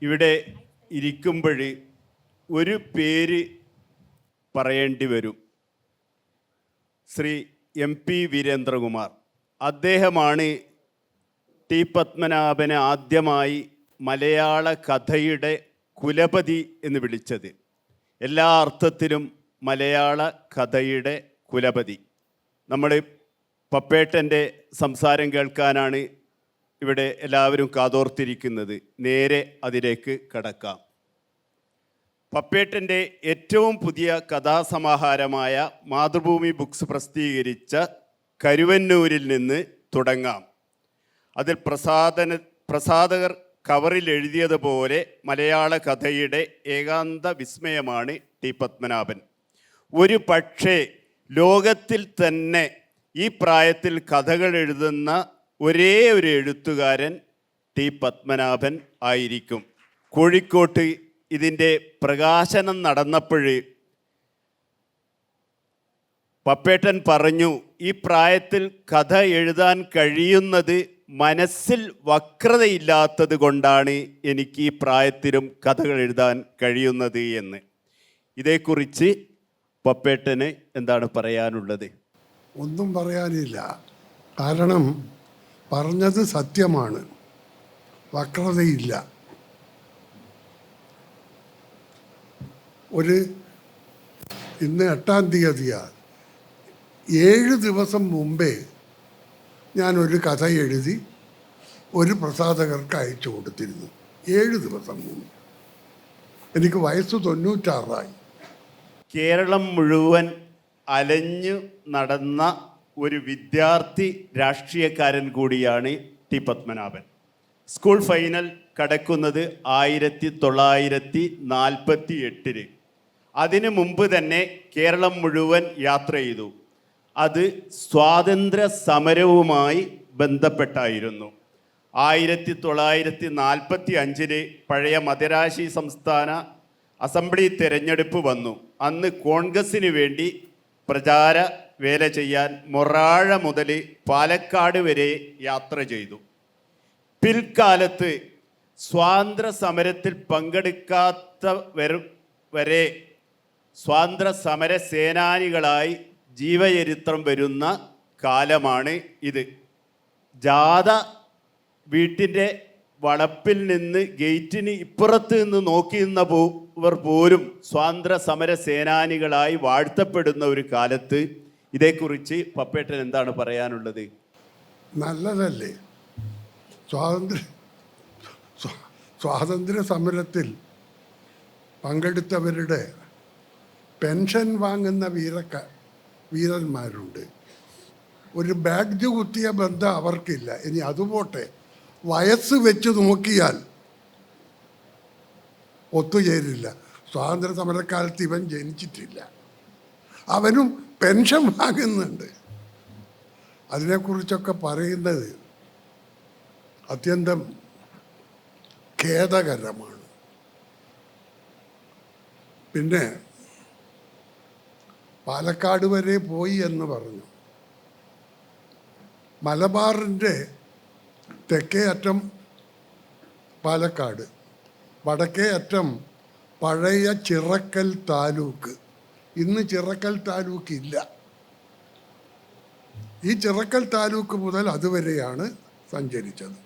ഇവിടെ ഇരിക്കുമ്പോൾ ഒരു പേര് പറയേണ്ടി വരും. ശ്രീ MP വീരേന്ദ്രകുമാർ. അദ്ദേഹമാണ് ടി പത്മനാഭനെ ആദ്യമായി മലയാള കഥയുടെ കുലപതി എന്ന് വിളിച്ചത്. എല്ലാ അർത്ഥത്തിലും മലയാള കഥയുടെ കുലപതി. നമ്മൾ പപ്പേട്ടൻ്റെ സംസാരം കേൾക്കാനാണ് ഇവിടെ എല്ലാവരും കാതോർത്തിരിക്കുന്നത്. നേരെ അതിലേക്ക് കടക്കാം. പപ്പേട്ടൻ്റെ ഏറ്റവും പുതിയ കഥാസമാഹാരമായ മാതൃഭൂമി ബുക്സ് പ്രസിദ്ധീകരിച്ച കരുവന്നൂരിൽ നിന്ന് തുടങ്ങാം. അതിൽ പ്രസാധകർ കവറിൽ എഴുതിയതുപോലെ മലയാള കഥയുടെ ഏകാന്ത വിസ്മയമാണ് ടി പത്മനാഭൻ. ഒരു പക്ഷേ ലോകത്തിൽ തന്നെ ഈ പ്രായത്തിൽ കഥകൾ എഴുതുന്ന ഒരേ ഒരു എഴുത്തുകാരൻ ടി പത്മനാഭൻ ആയിരിക്കും. കോഴിക്കോട്ട് ഇതിൻ്റെ പ്രകാശനം നടന്നപ്പോൾ പപ്പേട്ടൻ പറഞ്ഞു, ഈ പ്രായത്തിൽ കഥ എഴുതാൻ കഴിയുന്നത് മനസ്സിൽ വക്രതയില്ലാത്തത് കൊണ്ടാണ് എനിക്ക് ഈ പ്രായത്തിലും കഥകൾ എഴുതാൻ കഴിയുന്നത് എന്ന്. ഇതേക്കുറിച്ച് പപ്പേട്ടന് എന്താണ് പറയാനുള്ളത്? ഒന്നും പറയാനില്ല. കാരണം പറഞ്ഞത് സത്യമാണ്, വക്രതയില്ല. ഇന്ന് 8-ാം തീയതിയാണ്. 7 ദിവസം മുമ്പേ ഞാനൊരു കഥ എഴുതി ഒരു പ്രസാധകർക്ക് അയച്ചു കൊടുത്തിരുന്നു. 7 ദിവസം മുമ്പ്. എനിക്ക് വയസ്സ് 96. കേരളം മുഴുവൻ അലഞ്ഞു നടന്ന ഒരു വിദ്യാർത്ഥി രാഷ്ട്രീയക്കാരൻ കൂടിയാണ് ടി പത്മനാഭൻ. സ്കൂൾ ഫൈനൽ കടക്കുന്നത് 1948. അതിനു മുമ്പ് തന്നെ കേരളം മുഴുവൻ യാത്ര ചെയ്തു. അത് സ്വാതന്ത്ര്യ സമരവുമായി ബന്ധപ്പെട്ടായിരുന്നു. 1945 പഴയ മദിരാശി സംസ്ഥാന അസംബ്ലി തെരഞ്ഞെടുപ്പ് വന്നു. അന്ന് കോൺഗ്രസിന് വേണ്ടി പ്രചാര വേല ചെയ്യാൻ മൊറാഴ മുതൽ പാലക്കാട് വരെ യാത്ര ചെയ്തു. പിൽക്കാലത്ത് സ്വാതന്ത്ര്യ സമരത്തിൽ പങ്കെടുക്കാത്തവരെ സ്വാതന്ത്ര്യ സമര സേനാനികളായി ജീവചരിത്രം വരുന്ന കാലമാണ് ഇത്. ജാഥ വീട്ടിൻ്റെ വളപ്പിൽ നിന്ന് ഗേറ്റിന് ഇപ്പുറത്ത് നിന്ന് നോക്കി നിന്നവർ പോലും സ്വാതന്ത്ര്യ സമര സേനാനികളായി വാഴ്ത്തപ്പെടുന്ന ഒരു കാലത്ത് ഇതേക്കുറിച്ച് പപ്പേട്ടൻ എന്താണ് പറയാനുള്ളത്? നല്ലതല്ലേ? സ്വാതന്ത്ര്യ സമരത്തിൽ പങ്കെടുത്തവരുടെ പെൻഷൻ വാങ്ങുന്ന വീരന്മാരുണ്ട്. ഒരു ബാഡ്ജ് കുത്തിയ ബന്ധം അവർക്കില്ല. ഇനി അതുപോട്ടെ, വയസ്സ് വെച്ച് നോക്കിയാൽ ഒത്തുചേരില്ല. സ്വാതന്ത്ര്യ സമരക്കാലത്ത് ഇവൻ ജനിച്ചിട്ടില്ല, അവനും പെൻഷൻ വാങ്ങുന്നുണ്ട്. അതിനെക്കുറിച്ചൊക്കെ പറയുന്നത് അത്യന്തം ഖേദകരമാണ്. പിന്നെ പാലക്കാട് വരെ പോയി എന്ന് പറഞ്ഞു. മലബാറിൻ്റെ തെക്കേ അറ്റം പാലക്കാട്, വടക്കേ അറ്റം പഴയ ചിറക്കൽ താലൂക്ക്. ഇന്ന് ചിറക്കൽ താലൂക്ക് ഇല്ല. ഈ ചിറക്കൽ താലൂക്ക് മുതൽ അതുവരെയാണ് സഞ്ചരിച്ചത്.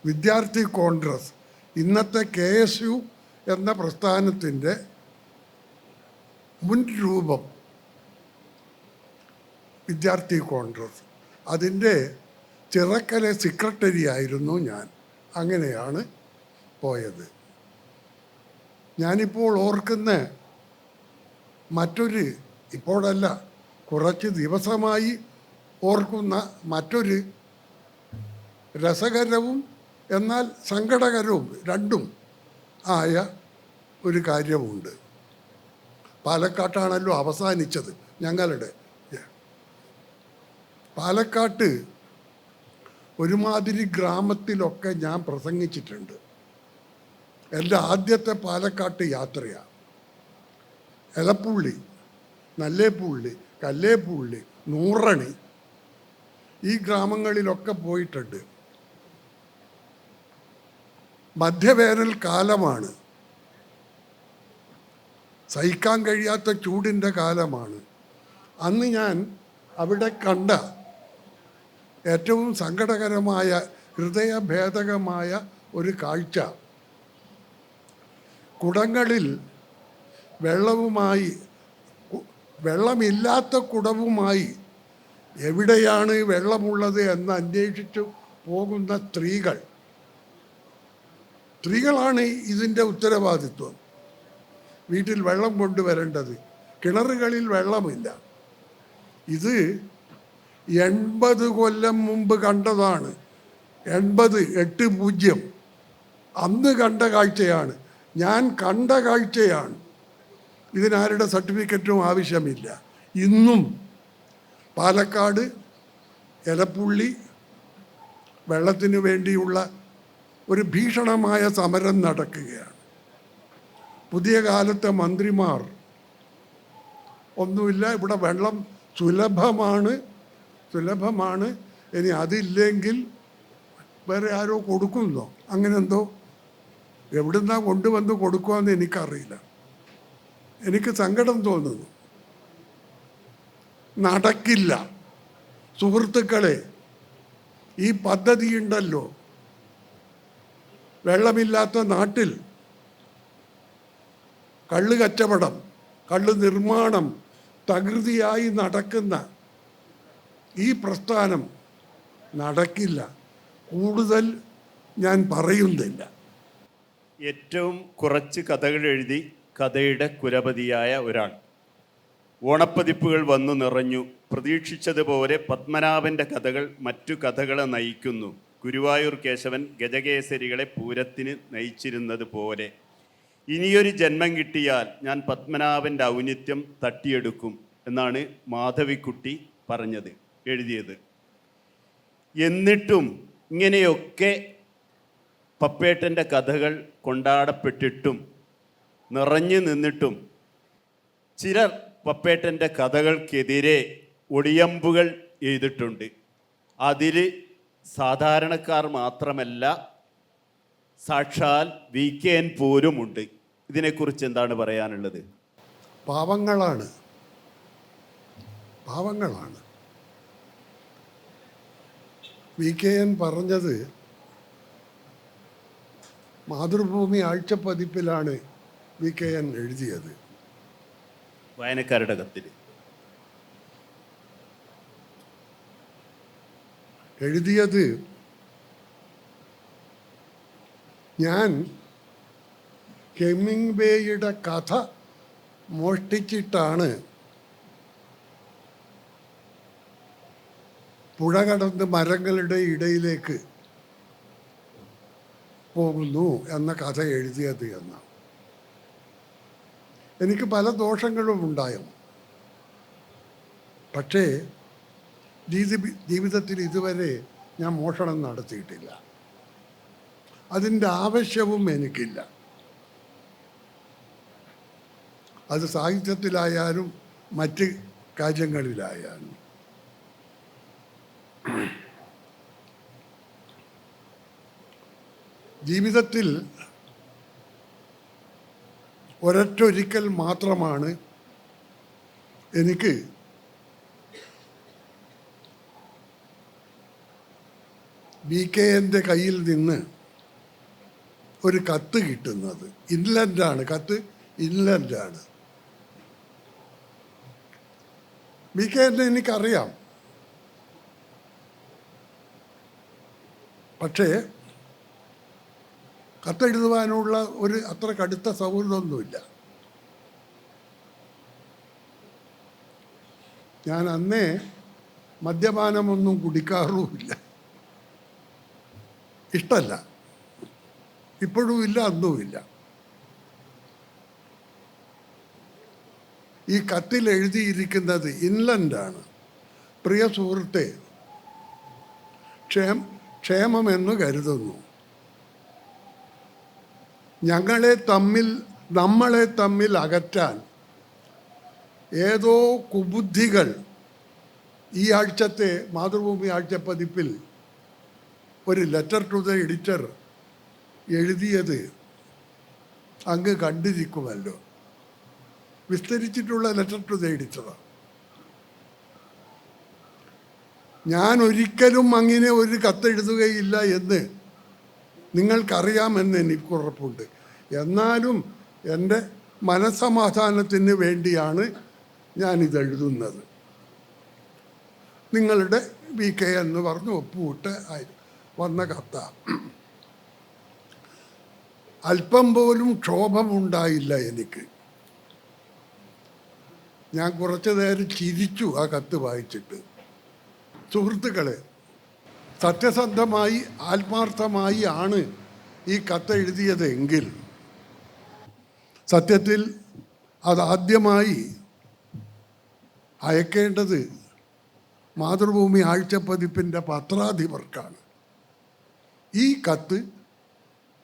വിദ്യാർത്ഥി കോൺഗ്രസ്, ഇന്നത്തെ KSU എന്ന പ്രസ്ഥാനത്തിൻ്റെ മുൻ രൂപം വിദ്യാർത്ഥി കോൺഗ്രസ്, അതിൻ്റെ ചിറക്കലെ സെക്രട്ടറി ആയിരുന്നു ഞാൻ. അങ്ങനെയാണ് പോയത്. ഞാനിപ്പോൾ ഓർക്കുന്ന മറ്റൊരു, ഇപ്പോഴല്ല കുറച്ച് ദിവസമായി ഓർക്കുന്ന മറ്റൊരു രസകരവും എന്നാൽ സങ്കടകരവും രണ്ടും ആയ ഒരു കാര്യമുണ്ട്. പാലക്കാട്ടാണല്ലോ അവസാനിച്ചത് ഞങ്ങളുടെ. പാലക്കാട്ട് ഒരുമാതിരി ഗ്രാമത്തിലൊക്കെ ഞാൻ പ്രസംഗിച്ചിട്ടുണ്ട്. എൻ്റെ ആദ്യത്തെ പാലക്കാട്ട് യാത്രയാണ്. എലപ്പുള്ളി, നല്ലേപ്പുള്ളി, കല്ലേപ്പുള്ളി, നൂറണി, ഈ ഗ്രാമങ്ങളിലൊക്കെ പോയിട്ടുണ്ട്. മധ്യവേനൽ കാലമാണ്, സഹിക്കാൻ കഴിയാത്ത ചൂടിൻ്റെ കാലമാണ്. അന്ന് ഞാൻ അവിടെ കണ്ട ഏറ്റവും സങ്കടകരമായ ഹൃദയഭേദകമായ ഒരു കാഴ്ച, കുടങ്ങളിൽ വെള്ളമില്ലാത്ത കുടവുമായി എവിടെയാണ് വെള്ളമുള്ളത് എന്ന് അന്വേഷിച്ചു പോകുന്ന സ്ത്രീകളാണ് ഇതിൻ്റെ ഉത്തരവാദിത്വം. വീട്ടിൽ വെള്ളം കൊണ്ടുവരേണ്ടത്, കിണറുകളിൽ വെള്ളമില്ല. ഇത് 80 കൊല്ലം മുമ്പ് കണ്ടതാണ്. 80 അന്ന് കണ്ട കാഴ്ചയാണ്, ഞാൻ കണ്ട കാഴ്ചയാണ്. ഇതിനാരുടെ സർട്ടിഫിക്കറ്റും ആവശ്യമില്ല. ഇന്നും പാലക്കാട് എലപ്പുള്ളി വെള്ളത്തിന് വേണ്ടിയുള്ള ഒരു ഭീഷണമായ സമരം നടക്കുകയാണ്. പുതിയ കാലത്തെ മന്ത്രിമാർ ഒന്നുമില്ല, ഇവിടെ വെള്ളം സുലഭമാണ്. ഇനി അതില്ലെങ്കിൽ വേറെ ആരോ കൊടുക്കുന്നോ, അങ്ങനെ എന്തോ എവിടുന്നാ കൊണ്ടുവന്ന് കൊടുക്കുമെന്ന് എനിക്കറിയില്ല. എനിക്ക് സങ്കടം തോന്നുന്നു. നടക്കില്ല സുഹൃത്തുക്കളെ. ഈ പദ്ധതിയുണ്ടല്ലോ, വെള്ളമില്ലാത്ത നാട്ടിൽ കള്ള് കച്ചവടം, കള്ള് നിർമ്മാണം തകൃതിയായി നടക്കുന്ന ഈ പ്രസ്ഥാനം നടക്കില്ല. കൂടുതൽ ഞാൻ പറയുന്നില്ല. ഏറ്റവും കുറച്ച് കഥകൾ എഴുതി കഥയുടെ കുലപതിയായ ഒരാൾ. ഓണപ്പതിപ്പുകൾ വന്നു നിറഞ്ഞു. പ്രതീക്ഷിച്ചതുപോലെ പത്മനാഭൻ്റെ കഥകൾ മറ്റു കഥകളെ നയിക്കുന്നു. ഗുരുവായൂർ കേശവൻ ഗജകേസരികളെ പൂരത്തിന് നയിച്ചിരുന്നത് പോലെ. ഇനിയൊരു ജന്മം കിട്ടിയാൽ ഞാൻ പത്മനാഭൻ്റെ ഔന്നിത്യം തട്ടിയെടുക്കും എന്നാണ് മാധവിക്കുട്ടി എഴുതിയത്. എന്നിട്ടും ഇങ്ങനെയൊക്കെ പപ്പേട്ടൻ്റെ കഥകൾ കൊണ്ടാടപ്പെട്ടിട്ടും നിറഞ്ഞു നിന്നിട്ടും ചിലർ പപ്പേട്ടൻ്റെ കഥകൾക്കെതിരെ ഒടിയമ്പുകൾ എഴുതിയിട്ടുണ്ട്. അതിൽ സാധാരണക്കാർ മാത്രമല്ല, സാക്ഷാൽ VKN പോലുമുണ്ട്. ഇതിനെക്കുറിച്ച് എന്താണ് പറയാനുള്ളത്? പാവങ്ങളാണ്. VKN പറഞ്ഞത് മാതൃഭൂമി ആഴ്ചപ്പതിപ്പിലാണ് VKN എഴുതിയത്. വായനക്കാരുടെ കത്തിൽ എഴുതിയത്, ഞാൻ ഹെമിംഗ്വേയുടെ കഥ മോഷ്ടിച്ചിട്ടാണ് പുഴ കടന്ന് മരങ്ങളുടെ ഇടയിലേക്ക് പോകുന്നു എന്ന കഥ എഴുതിയത് എന്നാണ്. എനിക്ക് പല ദോഷങ്ങളും ഉണ്ടായും. പക്ഷേ ജീവിതത്തിൽ ഇതുവരെ ഞാൻ മോഷണം നടത്തിയിട്ടില്ല. അതിൻ്റെ ആവശ്യവും എനിക്കില്ല. അത് സാഹിത്യത്തിലായാലും മറ്റ് കാര്യങ്ങളിലായാലും. ജീവിതത്തിൽ ഒരൊറ്റൊരിക്കൽ മാത്രമാണ് എനിക്ക് VKNൻ്റെ കയ്യിൽ നിന്ന് ഒരു കത്ത് കിട്ടുന്നത്. ഇൻലൻഡാണ് കത്ത്, ഇൻലൻഡാണ്. VKN എനിക്കറിയാം. പക്ഷേ കത്തെഴുതുവാനുള്ള ഒരു അത്ര കടുത്ത സൗഹൃദമൊന്നുമില്ല. ഞാൻ അന്നേ മദ്യപാനമൊന്നും കുടിക്കാറുമില്ല. ഇഷ്ടമല്ല. ഇപ്പോഴും ഇല്ല, അന്നുമില്ല. ഈ കത്തിൽ എഴുതിയിരിക്കുന്നത് ഇൻലൻഡാണ്. പ്രിയ സുഹൃത്തെ, ക്ഷേമമെന്ന് കരുതുന്നു. നമ്മളെ തമ്മിൽ അകറ്റാൻ ഏതോ കുബുദ്ധികൾ ഈ ആഴ്ചത്തെ മാതൃഭൂമി ആഴ്ചപ്പതിപ്പിൽ ഒരു ലെറ്റർ ടു ദ എഡിറ്റർ എഴുതിയത് അങ്ങ് കണ്ടിരിക്കുമല്ലോ. വിസ്തരിച്ചിട്ടുള്ള ലെറ്റർ ടു ദ എഡിറ്ററാണ്. ഞാൻ ഒരിക്കലും അങ്ങനെ ഒരു കത്തെഴുതുകയില്ല എന്ന് നിങ്ങൾക്കറിയാമെന്ന് എനിക്ക് ഉറപ്പുണ്ട്. എന്നാലും എൻ്റെ മനസ്സമാധാനത്തിന് വേണ്ടിയാണ് ഞാനിതെഴുതുന്നത്. നിങ്ങളുടെ VK എന്ന് പറഞ്ഞ് ഒപ്പുവിട്ട് വന്ന കത്ത. അല്പം പോലും ക്ഷോഭമുണ്ടായില്ല എനിക്ക്. ഞാൻ കുറച്ചു നേരം ചിരിച്ചു ആ കത്ത് വായിച്ചിട്ട്. സുഹൃത്തുക്കളെ, സത്യസന്ധമായി ആത്മാർത്ഥമായി ആണ് ഈ കത്ത് എഴുതിയത് എങ്കിൽ സത്യത്തിൽ അതാദ്യമായി അയക്കേണ്ടത് മാതൃഭൂമി ആഴ്ചപ്പതിപ്പിൻ്റെ പത്രാധിപർക്കാണ്. ഈ കത്ത്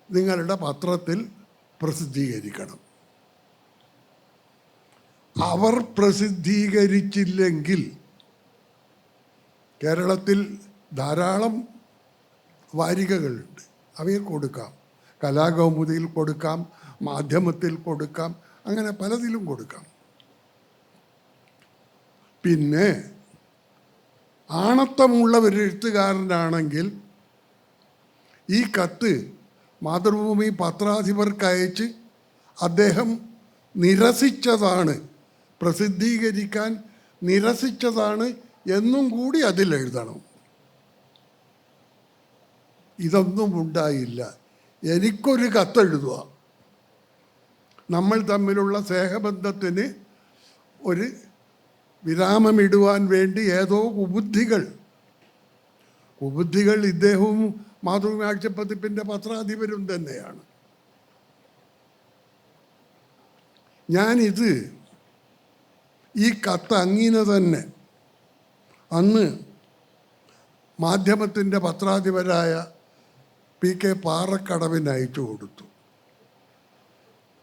നിങ്ങളുടെ പത്രത്തിൽ പ്രസിദ്ധീകരിക്കണം. അവർ പ്രസിദ്ധീകരിച്ചില്ലെങ്കിൽ കേരളത്തിൽ ധാരാളം വാരികകളുണ്ട്, അവയിൽ കൊടുക്കാം. കലാകൗമുദിയിൽ കൊടുക്കാം, മാധ്യമത്തിൽ കൊടുക്കാം, അങ്ങനെ പലതിലും കൊടുക്കാം. പിന്നെ ആണത്തമുള്ള ഒരു എഴുത്തുകാരനാണെങ്കിൽ ഈ കത്ത് മാതൃഭൂമി പത്രാധിപർക്ക് അയച്ച് അദ്ദേഹം നിരസിച്ചതാണ്, പ്രസിദ്ധീകരിക്കാൻ നിരസിച്ചതാണ് എന്നും കൂടി അതിലെഴുതണം. ഇതൊന്നും ഉണ്ടായില്ല. എനിക്കൊരു കത്തെഴുതുക, നമ്മൾ തമ്മിലുള്ള സ്നേഹബന്ധത്തിന് ഒരു വിരാമമിടുവാൻ വേണ്ടി ഏതോ കുബുദ്ധികൾ ഇദ്ദേഹവും മാതൃഭൂമി ആഴ്ചപ്പതിപ്പിൻ്റെ പത്രാധിപരും തന്നെയാണ്. ഞാനിത് ഈ കത്ത് അങ്ങനെ തന്നെ അന്ന് മാധ്യമത്തിൻ്റെ പത്രാധിപരായ PK പാറക്കടവിന് അയച്ചു കൊടുത്തു.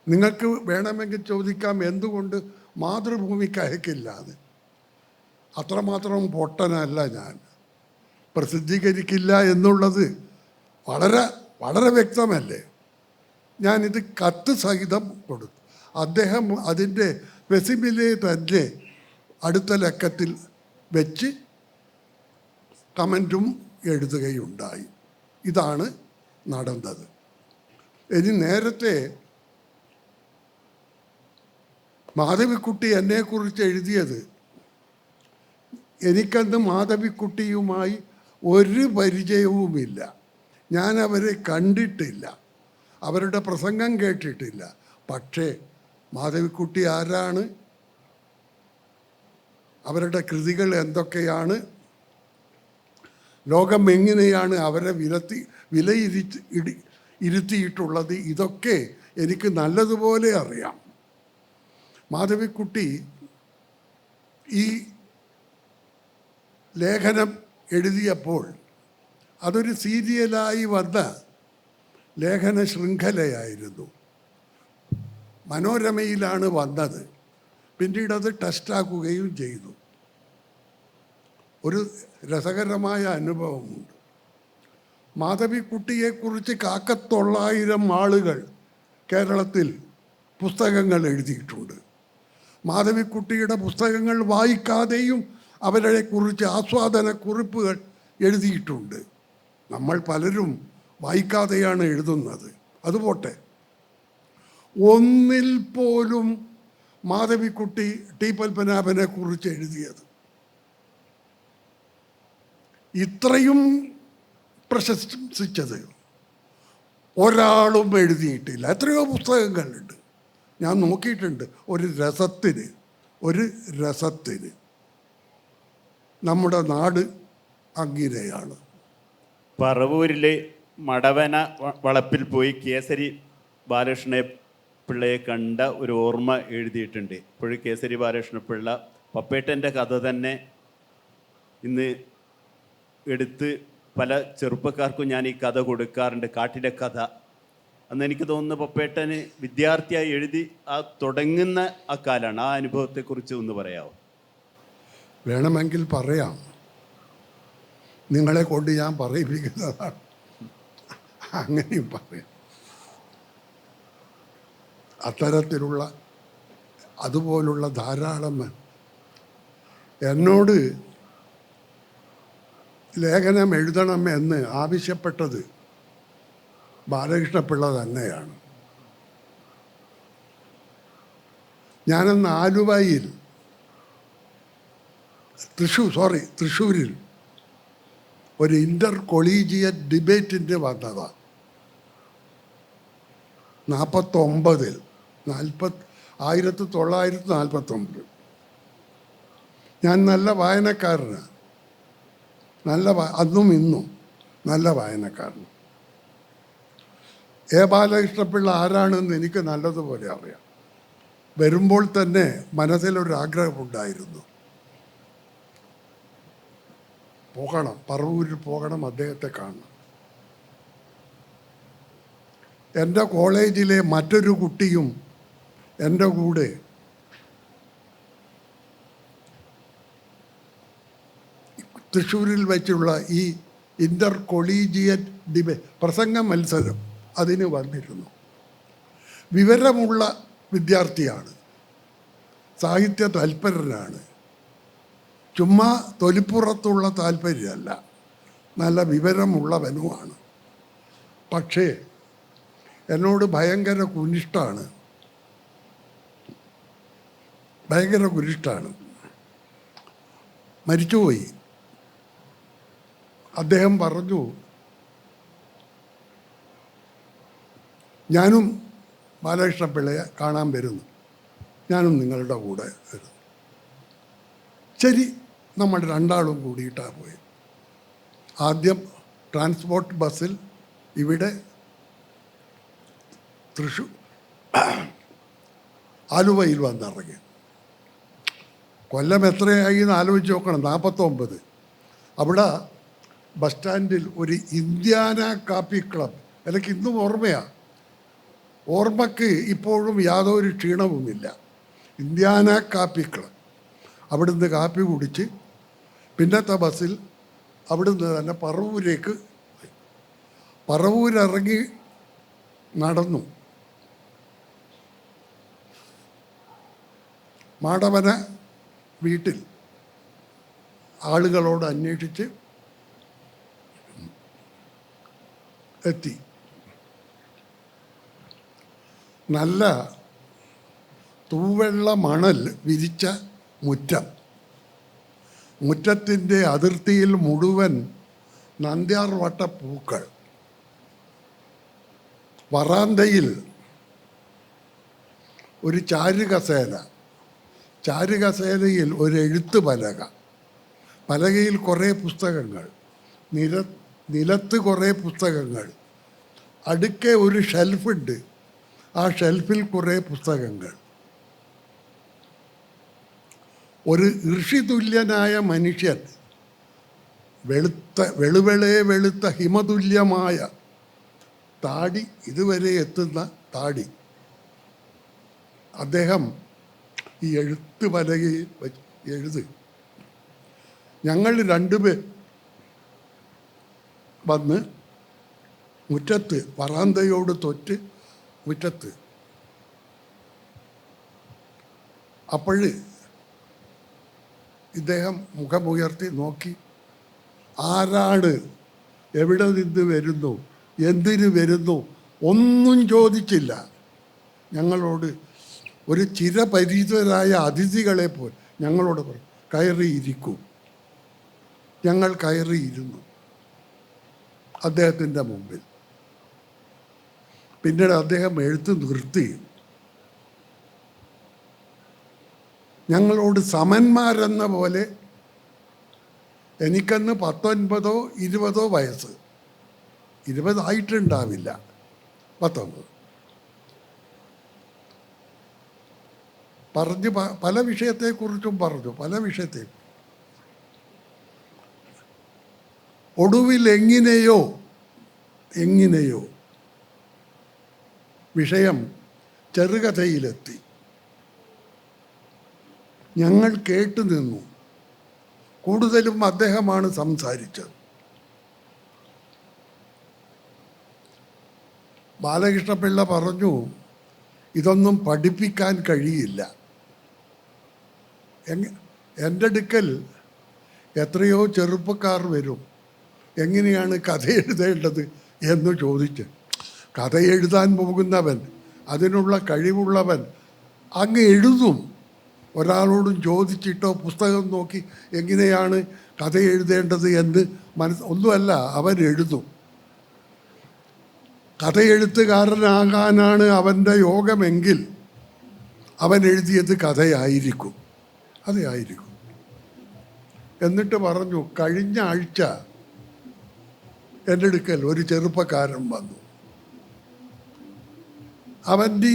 നിങ്ങൾക്ക് വേണമെങ്കിൽ ചോദിക്കാം എന്തുകൊണ്ട് മാതൃഭൂമിക്ക് അയക്കില്ലാതെ. അത്രമാത്രം പൊട്ടനല്ല ഞാൻ. പ്രസിദ്ധീകരിക്കില്ല എന്നുള്ളത് വളരെ വളരെ വ്യക്തമല്ലേ. ഞാനിത് കത്ത് സഹിതം കൊടുത്തു. അദ്ദേഹം അതിൻ്റെ റെസിമിലെ തന്നെ അടുത്ത ലക്കത്തിൽ വെച്ച് കമൻറ്റും എഴുതുകയുണ്ടായി. ഇതാണ് നടന്നത്. ഇനി നേരത്തെ മാധവിക്കുട്ടി എന്നെക്കുറിച്ച് എഴുതിയത്, എനിക്കന്ന് മാധവിക്കുട്ടിയുമായി ഒരു പരിചയവുമില്ല. ഞാൻ അവരെ കണ്ടിട്ടില്ല, അവരുടെ പ്രസംഗം കേട്ടിട്ടില്ല. പക്ഷേ മാധവിക്കുട്ടി ആരാണ്, അവരുടെ കൃതികൾ എന്തൊക്കെയാണ്, ലോകം എങ്ങനെയാണ് അവരെ ഇരുത്തിയിട്ടുള്ളത്, ഇതൊക്കെ എനിക്ക് നല്ലതുപോലെ അറിയാം. മാധവിക്കുട്ടി ഈ ലേഖനം എഴുതിയപ്പോൾ അതൊരു സീരിയലായി വന്ന ലേഖന ശൃംഖലയായിരുന്നു. മനോരമയിലാണ് വന്നത്. പിന്നീട് അത് ടെസ്റ്റാക്കുകയും ചെയ്തു. ഒരു രസകരമായ അനുഭവമുണ്ട്. മാധവിക്കുട്ടിയെക്കുറിച്ച് 900 ആളുകൾ കേരളത്തിൽ പുസ്തകങ്ങൾ എഴുതിയിട്ടുണ്ട്. മാധവിക്കുട്ടിയുടെ പുസ്തകങ്ങൾ വായിക്കാതെയും അവരെക്കുറിച്ച് ആസ്വാദന കുറിപ്പുകൾ എഴുതിയിട്ടുണ്ട്. നമ്മൾ പലരും വായിക്കാതെയാണ് എഴുതുന്നത്. അതുപോട്ടെ, ഒന്നിൽ പോലും മാധവിക്കുട്ടി T. പത്മനാഭനെ കുറിച്ച് എഴുതിയത് ഇത്രയും പ്രശംസിച്ചത് ഒരാളും എഴുതിയിട്ടില്ല. എത്രയോ പുസ്തകങ്ങളുണ്ട്, ഞാൻ നോക്കിയിട്ടുണ്ട്. ഒരു രസത്തിന് നമ്മുടെ നാട് അങ്ങനെയാണ്. പറവൂരിലെ മടവന വളപ്പിൽ പോയി കേസരി ബാലകൃഷ്ണ പിള്ളയെ കണ്ട ഒരു ഓർമ്മ എഴുതിയിട്ടുണ്ട്. ഇപ്പോഴും കേസരി ബാലകൃഷ്ണ പിള്ള പപ്പേട്ടൻ്റെ കഥ തന്നെ ഇന്ന് എടുത്ത് പല ചെറുപ്പക്കാർക്കും ഞാൻ ഈ കഥ കൊടുക്കാറുണ്ട്, കാട്ടിലെ കഥ. അന്ന് എനിക്ക് തോന്നുന്നു പപ്പേട്ടന് വിദ്യാർത്ഥിയായി എഴുതി തുടങ്ങുന്ന ആ കാലമാണ്. ആ അനുഭവത്തെക്കുറിച്ച് ഒന്ന് പറയാമോ? വേണമെങ്കിൽ പറയാം. നിങ്ങളെ കൊണ്ട് ഞാൻ പറയിപ്പിക്കുന്നതാണ്, അങ്ങനെയും പറയാം. അത്തരത്തിലുള്ള അതുപോലുള്ള ധാരാളം എന്നോട് ലേഖനം എഴുതണം എന്ന് ആവശ്യപ്പെട്ടത് ബാലകൃഷ്ണപിള്ള തന്നെയാണ്. ഞാനന്ന് ആലുവയിൽ തൃശ്ശൂരിൽ ഒരു ഇൻ്റർ കൊളീജിയറ്റ് ഡിബേറ്റിൻ്റെ വന്നതാണ്. 1949 ഞാൻ നല്ല വായനക്കാരനാണ്, അന്നും ഇന്നും നല്ല വായനക്കാരൻ. എ ബാലകൃഷ്ണപിള്ള ആരാണെന്ന് എനിക്ക് നല്ലതുപോലെ അറിയാം. വരുമ്പോൾ തന്നെ മനസ്സിലൊരാഗ്രഹമുണ്ടായിരുന്നു, പോകണം, പറവൂരിൽ പോകണം, അദ്ദേഹത്തെ കാണണം. എൻ്റെ കോളേജിലെ മറ്റൊരു കുട്ടിയും എൻ്റെ കൂടെ തൃശ്ശൂരിൽ വെച്ചുള്ള ഈ ഇൻ്റർ കൊളീജിയറ്റ് പ്രസംഗ മത്സരം അതിന് വന്നിരുന്നു. വിവരമുള്ള വിദ്യാർത്ഥിയാണ്, സാഹിത്യ തൽപരനാണ്, ചുമ്മാ തൊലിപ്പുറത്തുള്ള താല്പര്യമല്ല, നല്ല വിവരമുള്ളവനുമാണ്. പക്ഷേ എന്നോട് ഭയങ്കര കുനിഷ്ടാണ്. മരിച്ചുപോയി. അദ്ദേഹം പറഞ്ഞു, ഞാനും ബാലകൃഷ്ണപിള്ളയെ കാണാൻ വരുന്നു, ഞാനും നിങ്ങളുടെ കൂടെ വരുന്നു. ശരി, നമ്മൾ രണ്ടാളും കൂടിയിട്ടാണ് പോയി. ആദ്യം ട്രാൻസ്പോർട്ട് ബസ്സിൽ ഇവിടെ ആലുവയിൽ വന്നിറങ്ങി. കൊല്ലം എത്രയായി എന്ന് ആലോചിച്ച് നോക്കണം, 49. അവിടെ ബസ് സ്റ്റാൻഡിൽ ഒരു ഇന്ത്യാന കാപ്പി ക്ലബ്, എനിക്ക് ഇന്നും ഓർമ്മയാണ്, ഓർമ്മക്ക് ഇപ്പോഴും യാതൊരു ക്ഷീണവുമില്ല. ഇന്ത്യാന കാപ്പി ക്ലബ്, അവിടുന്ന് കാപ്പി കുടിച്ച് പിന്നത്തെ ബസ്സിൽ അവിടുന്ന് തന്നെ പറവൂരിറങ്ങി നടന്നു. മാടവന വീട്ടിൽ ആളുകളോട് അന്വേഷിച്ച് എത്തി. നല്ല തൂവെള്ള മണൽ വിരിച്ച മുറ്റത്തിൻ്റെ അതിർത്തിയിൽ മുഴുവൻ നന്ദ്യാർ വട്ട പൂക്കൾ. വറാന്തയിൽ ഒരു ചാരുകസേലയിൽ ഒരു എഴുത്ത് പലകയിൽ കുറേ പുസ്തകങ്ങൾ, നിലത്ത് കുറേ പുസ്തകങ്ങൾ, അടുക്കെ ഒരു ഷെൽഫുണ്ട്, ആ ഷെൽഫിൽ കുറേ പുസ്തകങ്ങൾ. ഒരു ഋഷിതുല്യനായ മനുഷ്യൻ, വെളുത്ത ഹിമതുല്യമായ താടി, ഇതുവരെ എത്തുന്ന താടി, അദ്ദേഹം ഈ എഴുത്ത് പലകയിൽ എഴുത്. ഞങ്ങൾ രണ്ടുപേർ വന്ന് മുറ്റത്ത്, വറാന്തയോട് തൊറ്റ് മുറ്റത്ത്. അപ്പോഴ് ഇദ്ദേഹം മുഖമുയർത്തി നോക്കി, ആരാണ്, എവിടെ നിന്ന് വരുന്നു, എന്തിനു വരുന്നു, ഒന്നും ചോദിച്ചില്ല. ഞങ്ങളോട് ഒരു ചിരപരിചിതരായ അതിഥികളെ പോൽ ഞങ്ങളോട് പറഞ്ഞു, കയറിയിരിക്കൂ. ഞങ്ങൾ കയറിയിരുന്നു അദ്ദേഹത്തിൻ്റെ മുമ്പിൽ. പിന്നീട് അദ്ദേഹം എഴുത്ത് നിർത്തി. ഞങ്ങളോട് സമന്മാരെന്ന പോലെ, എനിക്കന്ന് 19 20 വയസ്സ്, 20 ആയിട്ടുണ്ടാവില്ല, 19. പറഞ്ഞ് പല വിഷയത്തെക്കുറിച്ചും പറഞ്ഞു, പല വിഷയത്തെ. ഒടുവിൽ എങ്ങനെയോ വിഷയം ചെറുകഥയിലെത്തി. ഞങ്ങൾ കേട്ടു നിന്നു. കൂടുതലും അദ്ദേഹമാണ് സംസാരിച്ചത്. ബാലകൃഷ്ണപിള്ള പറഞ്ഞു, ഇതൊന്നും പഠിപ്പിക്കാൻ കഴിയില്ല. എൻ്റെ അടുക്കൽ എത്രയോ ചെറുപ്പക്കാർ വരും, എങ്ങനെയാണ് കഥ എഴുതേണ്ടത് എന്ന് ചോദിച്ച്. കഥ എഴുതാൻ പോകുന്നവൻ, അതിനുള്ള കഴിവുള്ളവൻ അങ്ങ് എഴുതും. ഒരാളോടും ചോദിച്ചിട്ടോ പുസ്തകം നോക്കി എങ്ങനെയാണ് കഥ എഴുതേണ്ടത് എന്ന് ഒന്നുമല്ല, അവൻ എഴുതും. കഥ എഴുത്തുകാരനാകാനാണ് അവൻ്റെ യോഗമെങ്കിൽ അവൻ എഴുതിയത് കഥയായിരിക്കും, അതായിരിക്കും. എന്നിട്ട് പറഞ്ഞു, കഴിഞ്ഞ ആഴ്ച എൻ്റെ അടുക്കൽ ഒരു ചെറുപ്പക്കാരൻ വന്നു. അവൻ്റെ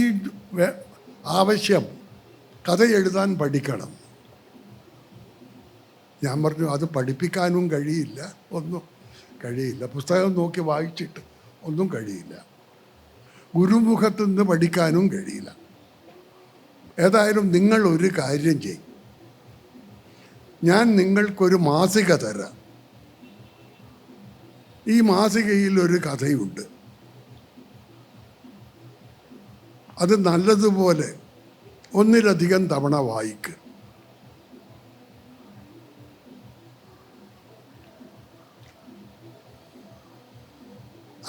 ആവശ്യം കഥ എഴുതാൻ പഠിക്കണം. ഞാൻ പറഞ്ഞു, അത് പഠിപ്പിക്കാനും കഴിയില്ല, ഒന്നും കഴിയില്ല. പുസ്തകം നോക്കി വായിച്ചിട്ട് ഒന്നും കഴിയില്ല. ഗുരുമുഖത്തു നിന്ന് പഠിക്കാനും കഴിയില്ല. ഏതായാലും നിങ്ങൾ ഒരു കാര്യം ചെയ്യും, ഞാൻ നിങ്ങൾക്കൊരു മാസിക തരാം. ഈ മാസികയിൽ ഒരു കഥയുണ്ട്, അത് നല്ലതുപോലെ ഒന്നിലധികം തവണ വായിക്ക്.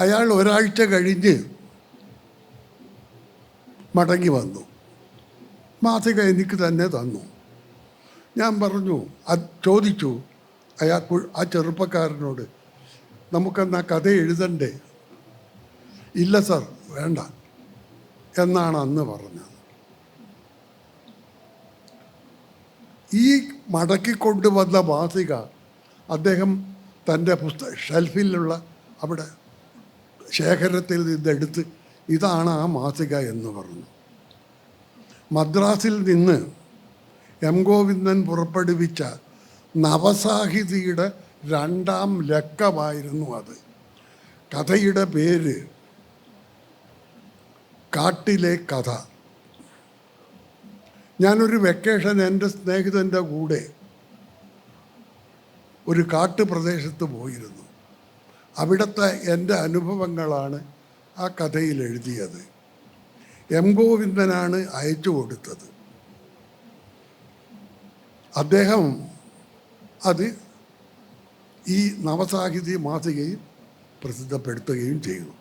അയാൾ ഒരാഴ്ച കഴിഞ്ഞ് മടങ്ങി വന്നു. മാസിക എനിക്ക് തന്നെ തന്നു. ഞാൻ പറഞ്ഞു, ചോദിച്ചു ആ ചെറുപ്പക്കാരനോട്, നമുക്കെന്നാ കഥ എഴുതണ്ടേ? ഇല്ല സർ, വേണ്ട എന്നാണ് അന്ന് പറഞ്ഞത്. ഈ മടക്കിക്കൊണ്ടുവന്ന മാസിക അദ്ദേഹം തൻ്റെ ഷെൽഫിലുള്ള അവിടെ ശേഖരത്തിൽ നിന്നെടുത്ത്, ഇതാണ് ആ മാസിക എന്ന് പറഞ്ഞു. മദ്രാസിൽ നിന്ന് എം ഗോവിന്ദൻ പുറപ്പെടുവിച്ച നവസാഹിതിയുടെ 2ാം ലക്കമായിരുന്നു അത്. കഥയുടെ പേര് കാട്ടിലെ കഥ. ഞാനൊരു വെക്കേഷൻ എൻ്റെ സ്നേഹിതൻ്റെ കൂടെ ഒരു കാട്ടുപ്രദേശത്ത് പോയിരുന്നു. അവിടുത്തെ എൻ്റെ അനുഭവങ്ങളാണ് ആ കഥയിൽ എഴുതിയത്. എം ഗോവിന്ദനാണ് അയച്ചു കൊടുത്തത്. അദ്ദേഹം അത് ഈ നവസാഹിതി മാസികയിൽ പ്രസിദ്ധപ്പെടുത്തുകയും ചെയ്തു.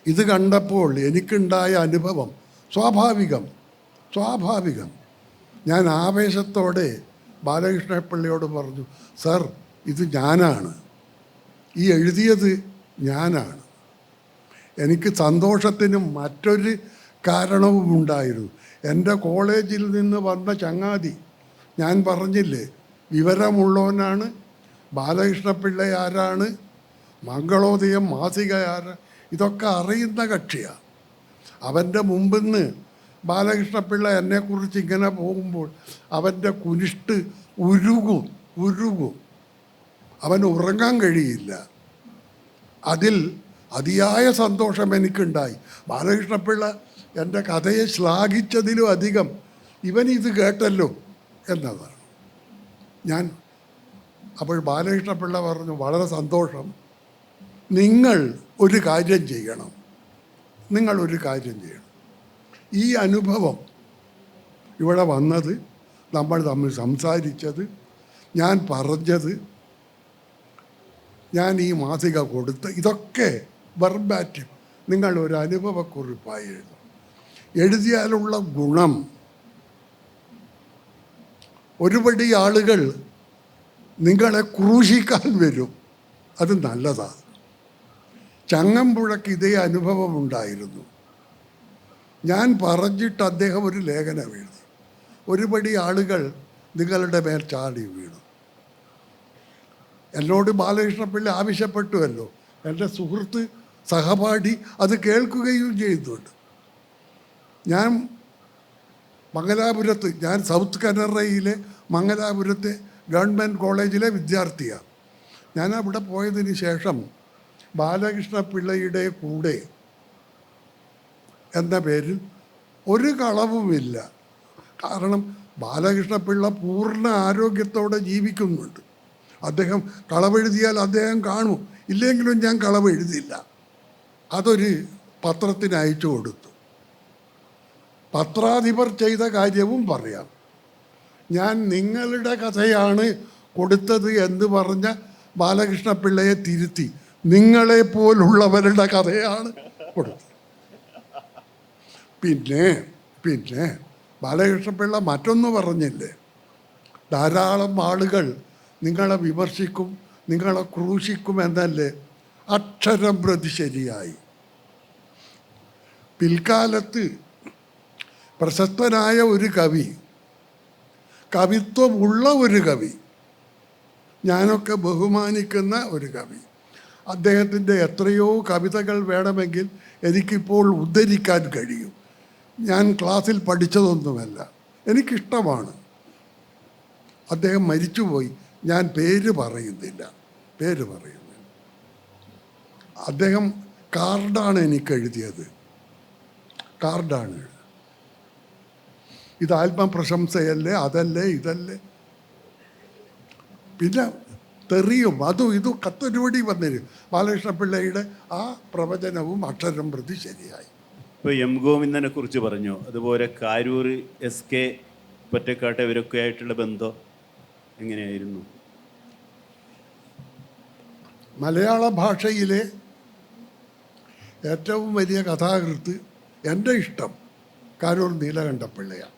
ഇത് കണ്ടപ്പോൾ എനിക്കുണ്ടായ അനുഭവം സ്വാഭാവികം. ഞാൻ ആവേശത്തോടെ ബാലകൃഷ്ണപിള്ളയോട് പറഞ്ഞു, സർ, ഇത് ഞാനാണ്, ഈ എഴുതിയത് ഞാനാണ്. എനിക്ക് സന്തോഷത്തിനും മറ്റൊരു കാരണവും ഉണ്ടായിരുന്നു. എൻ്റെ കോളേജിൽ നിന്ന് വന്ന ചങ്ങാതി, ഞാൻ പറഞ്ഞില്ലേ വിവരമുള്ളവനാണ്, ബാലകൃഷ്ണപിള്ള ആരാണ്, മംഗളോദയം മാസിക ആരാ, ഇതൊക്കെ അറിയുന്ന കക്ഷിയാണ്. അവൻ്റെ മുമ്പിൽ നിന്ന് ബാലകൃഷ്ണപിള്ള എന്നെക്കുറിച്ച് ഇങ്ങനെ പോകുമ്പോൾ അവൻ്റെ കുനിഷ്ട് ഉരുകും. അവന് ഉറങ്ങാൻ കഴിയില്ല. അതിൽ അതിയായ സന്തോഷം എനിക്കുണ്ടായി. ബാലകൃഷ്ണപിള്ള എൻ്റെ കഥയെ ശ്ലാഘിച്ചതിലും അധികം ഇവനിത് കേട്ടല്ലോ എന്നതാണ്. അപ്പോൾ ബാലകൃഷ്ണപിള്ള പറഞ്ഞു, വളരെ സന്തോഷം, നിങ്ങൾ ഒരു കാര്യം ചെയ്യണം. ഈ അനുഭവം ഇവിടെ വന്നത്, നമ്മൾ തമ്മിൽ സംസാരിച്ചത്, ഞാൻ പറഞ്ഞത്, ഞാൻ ഈ മാസിക കൊടുത്ത്, ഇതൊക്കെ വെർബാറ്റിം നിങ്ങൾ ഒരു അനുഭവക്കുറിപ്പായി എഴുതും. എഴുതിയാലുള്ള ഗുണം, ഒരുപടി ആളുകൾ നിങ്ങളെ ക്രൂശിക്കാൻ വരും, അത് നല്ലതാണ്. ചങ്ങമ്പുഴയ്ക്ക് ഇതേ അനുഭവം ഉണ്ടായിരുന്നു. ഞാൻ പറഞ്ഞിട്ട് അദ്ദേഹം ഒരു ലേഖനം എഴുതി. ഒരുപടി ആളുകൾ നിങ്ങളുടെ മേൽ ചാടി വീണു. എന്നോട് ബാലകൃഷ്ണപിള്ള ആവശ്യപ്പെട്ടുവല്ലോ. എൻ്റെ സുഹൃത്ത് സഹപാഠി അത് കേൾക്കുകയും ചെയ്യുന്നുണ്ട്. ഞാൻ സൗത്ത് കനറയിലെ മംഗലാപുരത്തെ ഗവൺമെൻറ് കോളേജിലെ വിദ്യാർത്ഥിയാണ്. ഞാൻ അവിടെ പോയതിന് ശേഷം ബാലകൃഷ്ണപിള്ളയുടെ കൂടെ എന്ന പേരിൽ ഒരു കളവുമില്ല. കാരണം ബാലകൃഷ്ണപിള്ള പൂർണ്ണ ആരോഗ്യത്തോടെ ജീവിക്കുന്നുണ്ട്. അദ്ദേഹം കളവെഴുതിയാൽ അദ്ദേഹം കാണും, ഇല്ലെങ്കിലും ഞാൻ കളവ് എഴുതില്ല. അതൊരു പത്രത്തിന് അയച്ചു കൊടുത്തു. പത്രാധിപർ ചെയ്ത കാര്യവും പറയാം. ഞാൻ നിങ്ങളുടെ കഥയാണ് കൊടുത്തത് എന്ന് പറഞ്ഞ ബാലകൃഷ്ണപിള്ളയെ തിരുത്തി നിങ്ങളെപ്പോലുള്ളവരുടെ കഥയാണ് കൊടുത്തത്. പിന്നെ ബാലകൃഷ്ണപിള്ള മറ്റൊന്ന് പറഞ്ഞില്ലേ, ധാരാളം ആളുകൾ നിങ്ങളെ വിമർശിക്കും, നിങ്ങളെ ക്രൂശിക്കും എന്നല്ലേ, അക്ഷരം പ്രതി ശരിയായി. പിൽക്കാലത്ത് പ്രശസ്തനായ ഒരു കവി, കവിത്വമുള്ള ഒരു കവി, ഞാനൊക്കെ ബഹുമാനിക്കുന്ന ഒരു കവി, അദ്ദേഹത്തിൻ്റെ എത്രയോ കവിതകൾ വേണമെങ്കിൽ എനിക്കിപ്പോൾ ഉദ്ധരിക്കാൻ കഴിയും. ഞാൻ ക്ലാസ്സിൽ പഠിച്ചതൊന്നുമല്ല, എനിക്കിഷ്ടമാണ്. അദ്ദേഹം മരിച്ചുപോയി, ഞാൻ പേര് പറയുന്നില്ല. അദ്ദേഹം കാർഡാണ് എനിക്ക് എഴുതിയത്, കാർഡാണ്. ഇത് ആത്മപ്രശംസയല്ലേ, അതല്ലേ, ഇതല്ലേ. പിന്നെ തെറിയും അതും ഇതും കത്തൊരുപടി വന്നിരും. ബാലകൃഷ്ണപിള്ളയുടെ ആ പ്രവചനവും അക്ഷരം പ്രതി ശരിയായി. ഇപ്പോൾ എം ഗോവിന്ദനെ കുറിച്ച് പറഞ്ഞു, അതുപോലെ കാരൂർ SK പൊറ്റക്കാട്ടെ ഇവരൊക്കെ ആയിട്ടുള്ള ബന്ധം എങ്ങനെയായിരുന്നു? മലയാള ഭാഷയിലെ ഏറ്റവും വലിയ കഥാകൃത്ത് എൻ്റെ ഇഷ്ടം കാരൂർ നീലകണ്ഠപിള്ളയാണ്.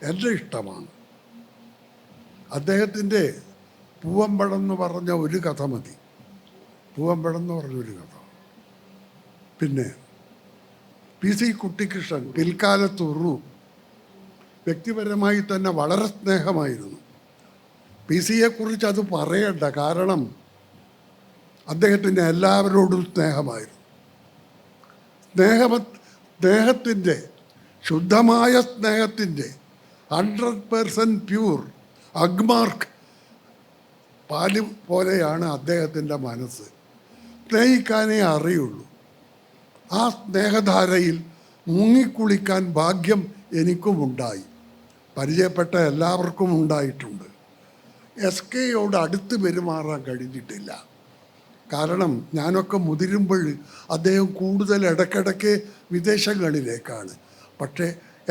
എൻ്റെ ഇഷ്ടമാണ്. അദ്ദേഹത്തിൻ്റെ പൂവമ്പഴം എന്ന് പറഞ്ഞ ഒരു കഥ മതി. പൂവമ്പഴം എന്ന് പറഞ്ഞൊരു കഥ. പിന്നെ PC കുട്ടിക്കൃഷ്ണൻ, പിൽക്കാലത്തുറു, വ്യക്തിപരമായി തന്നെ വളരെ സ്നേഹമായിരുന്നു. PC-യെക്കുറിച്ച് അത് പറയണ്ട, കാരണം അദ്ദേഹത്തിന് എല്ലാവരോടും സ്നേഹമായിരുന്നു. സ്നേഹത്തിൻ്റെ ശുദ്ധമായ സ്നേഹത്തിൻ്റെ 100% പ്യൂർ അഗ്മാർക്ക് പാല് പോലെയാണ് അദ്ദേഹത്തിൻ്റെ മനസ്സ്. സ്നേഹിക്കാനേ അറിയുള്ളൂ. ആ സ്നേഹധാരയിൽ മുങ്ങിക്കുളിക്കാൻ ഭാഗ്യം എനിക്കുമുണ്ടായി, പരിചയപ്പെട്ട എല്ലാവർക്കും ഉണ്ടായിട്ടുണ്ട്. SKയോട് അടുത്ത് പെരുമാറാൻ കഴിഞ്ഞിട്ടില്ല. കാരണം ഞാനൊക്കെ മുതിരുമ്പോൾ അദ്ദേഹം കൂടുതൽ ഇടയ്ക്കിടയ്ക്ക് വിദേശങ്ങളിലേക്കാണ്. പക്ഷേ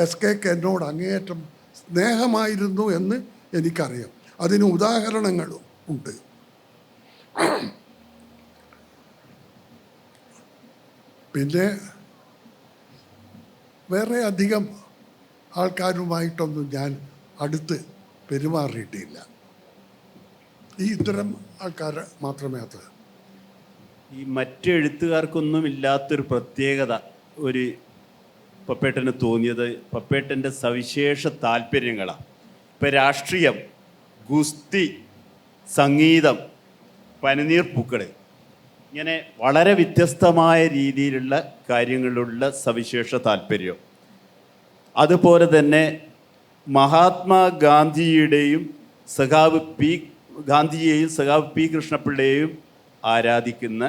SKക്ക് എന്നോട് അങ്ങേയറ്റം സ്നേഹമായിരുന്നു എന്ന് എനിക്കറിയാം. അതിന് ഉദാഹരണങ്ങളും ഉണ്ട്. പിന്നെ വേറെ അധികം ആൾക്കാരുമായിട്ടൊന്നും ഞാൻ അടുത്ത് പെരുമാറിയിട്ടില്ല. ഇത്തരം ആൾക്കാർ മാത്രമേ അത്. ഈ മറ്റ് എഴുത്തുകാർക്കൊന്നും ഇല്ലാത്തൊരു പ്രത്യേകത ഒരു പപ്പേട്ടന് തോന്നിയത് പപ്പേട്ടൻ്റെ സവിശേഷ താല്പര്യങ്ങളാണ്. ഇപ്പം രാഷ്ട്രീയം, ഗുസ്തി, സംഗീതം, പനിനീർ പൂക്കൾ, ഇങ്ങനെ വളരെ വ്യത്യസ്തമായ രീതിയിലുള്ള കാര്യങ്ങളിലുള്ള സവിശേഷ താല്പര്യം. അതുപോലെ തന്നെ മഹാത്മാഗാന്ധിയുടെയും സഖാവ് P കൃഷ്ണപിള്ളയെയും ആരാധിക്കുന്ന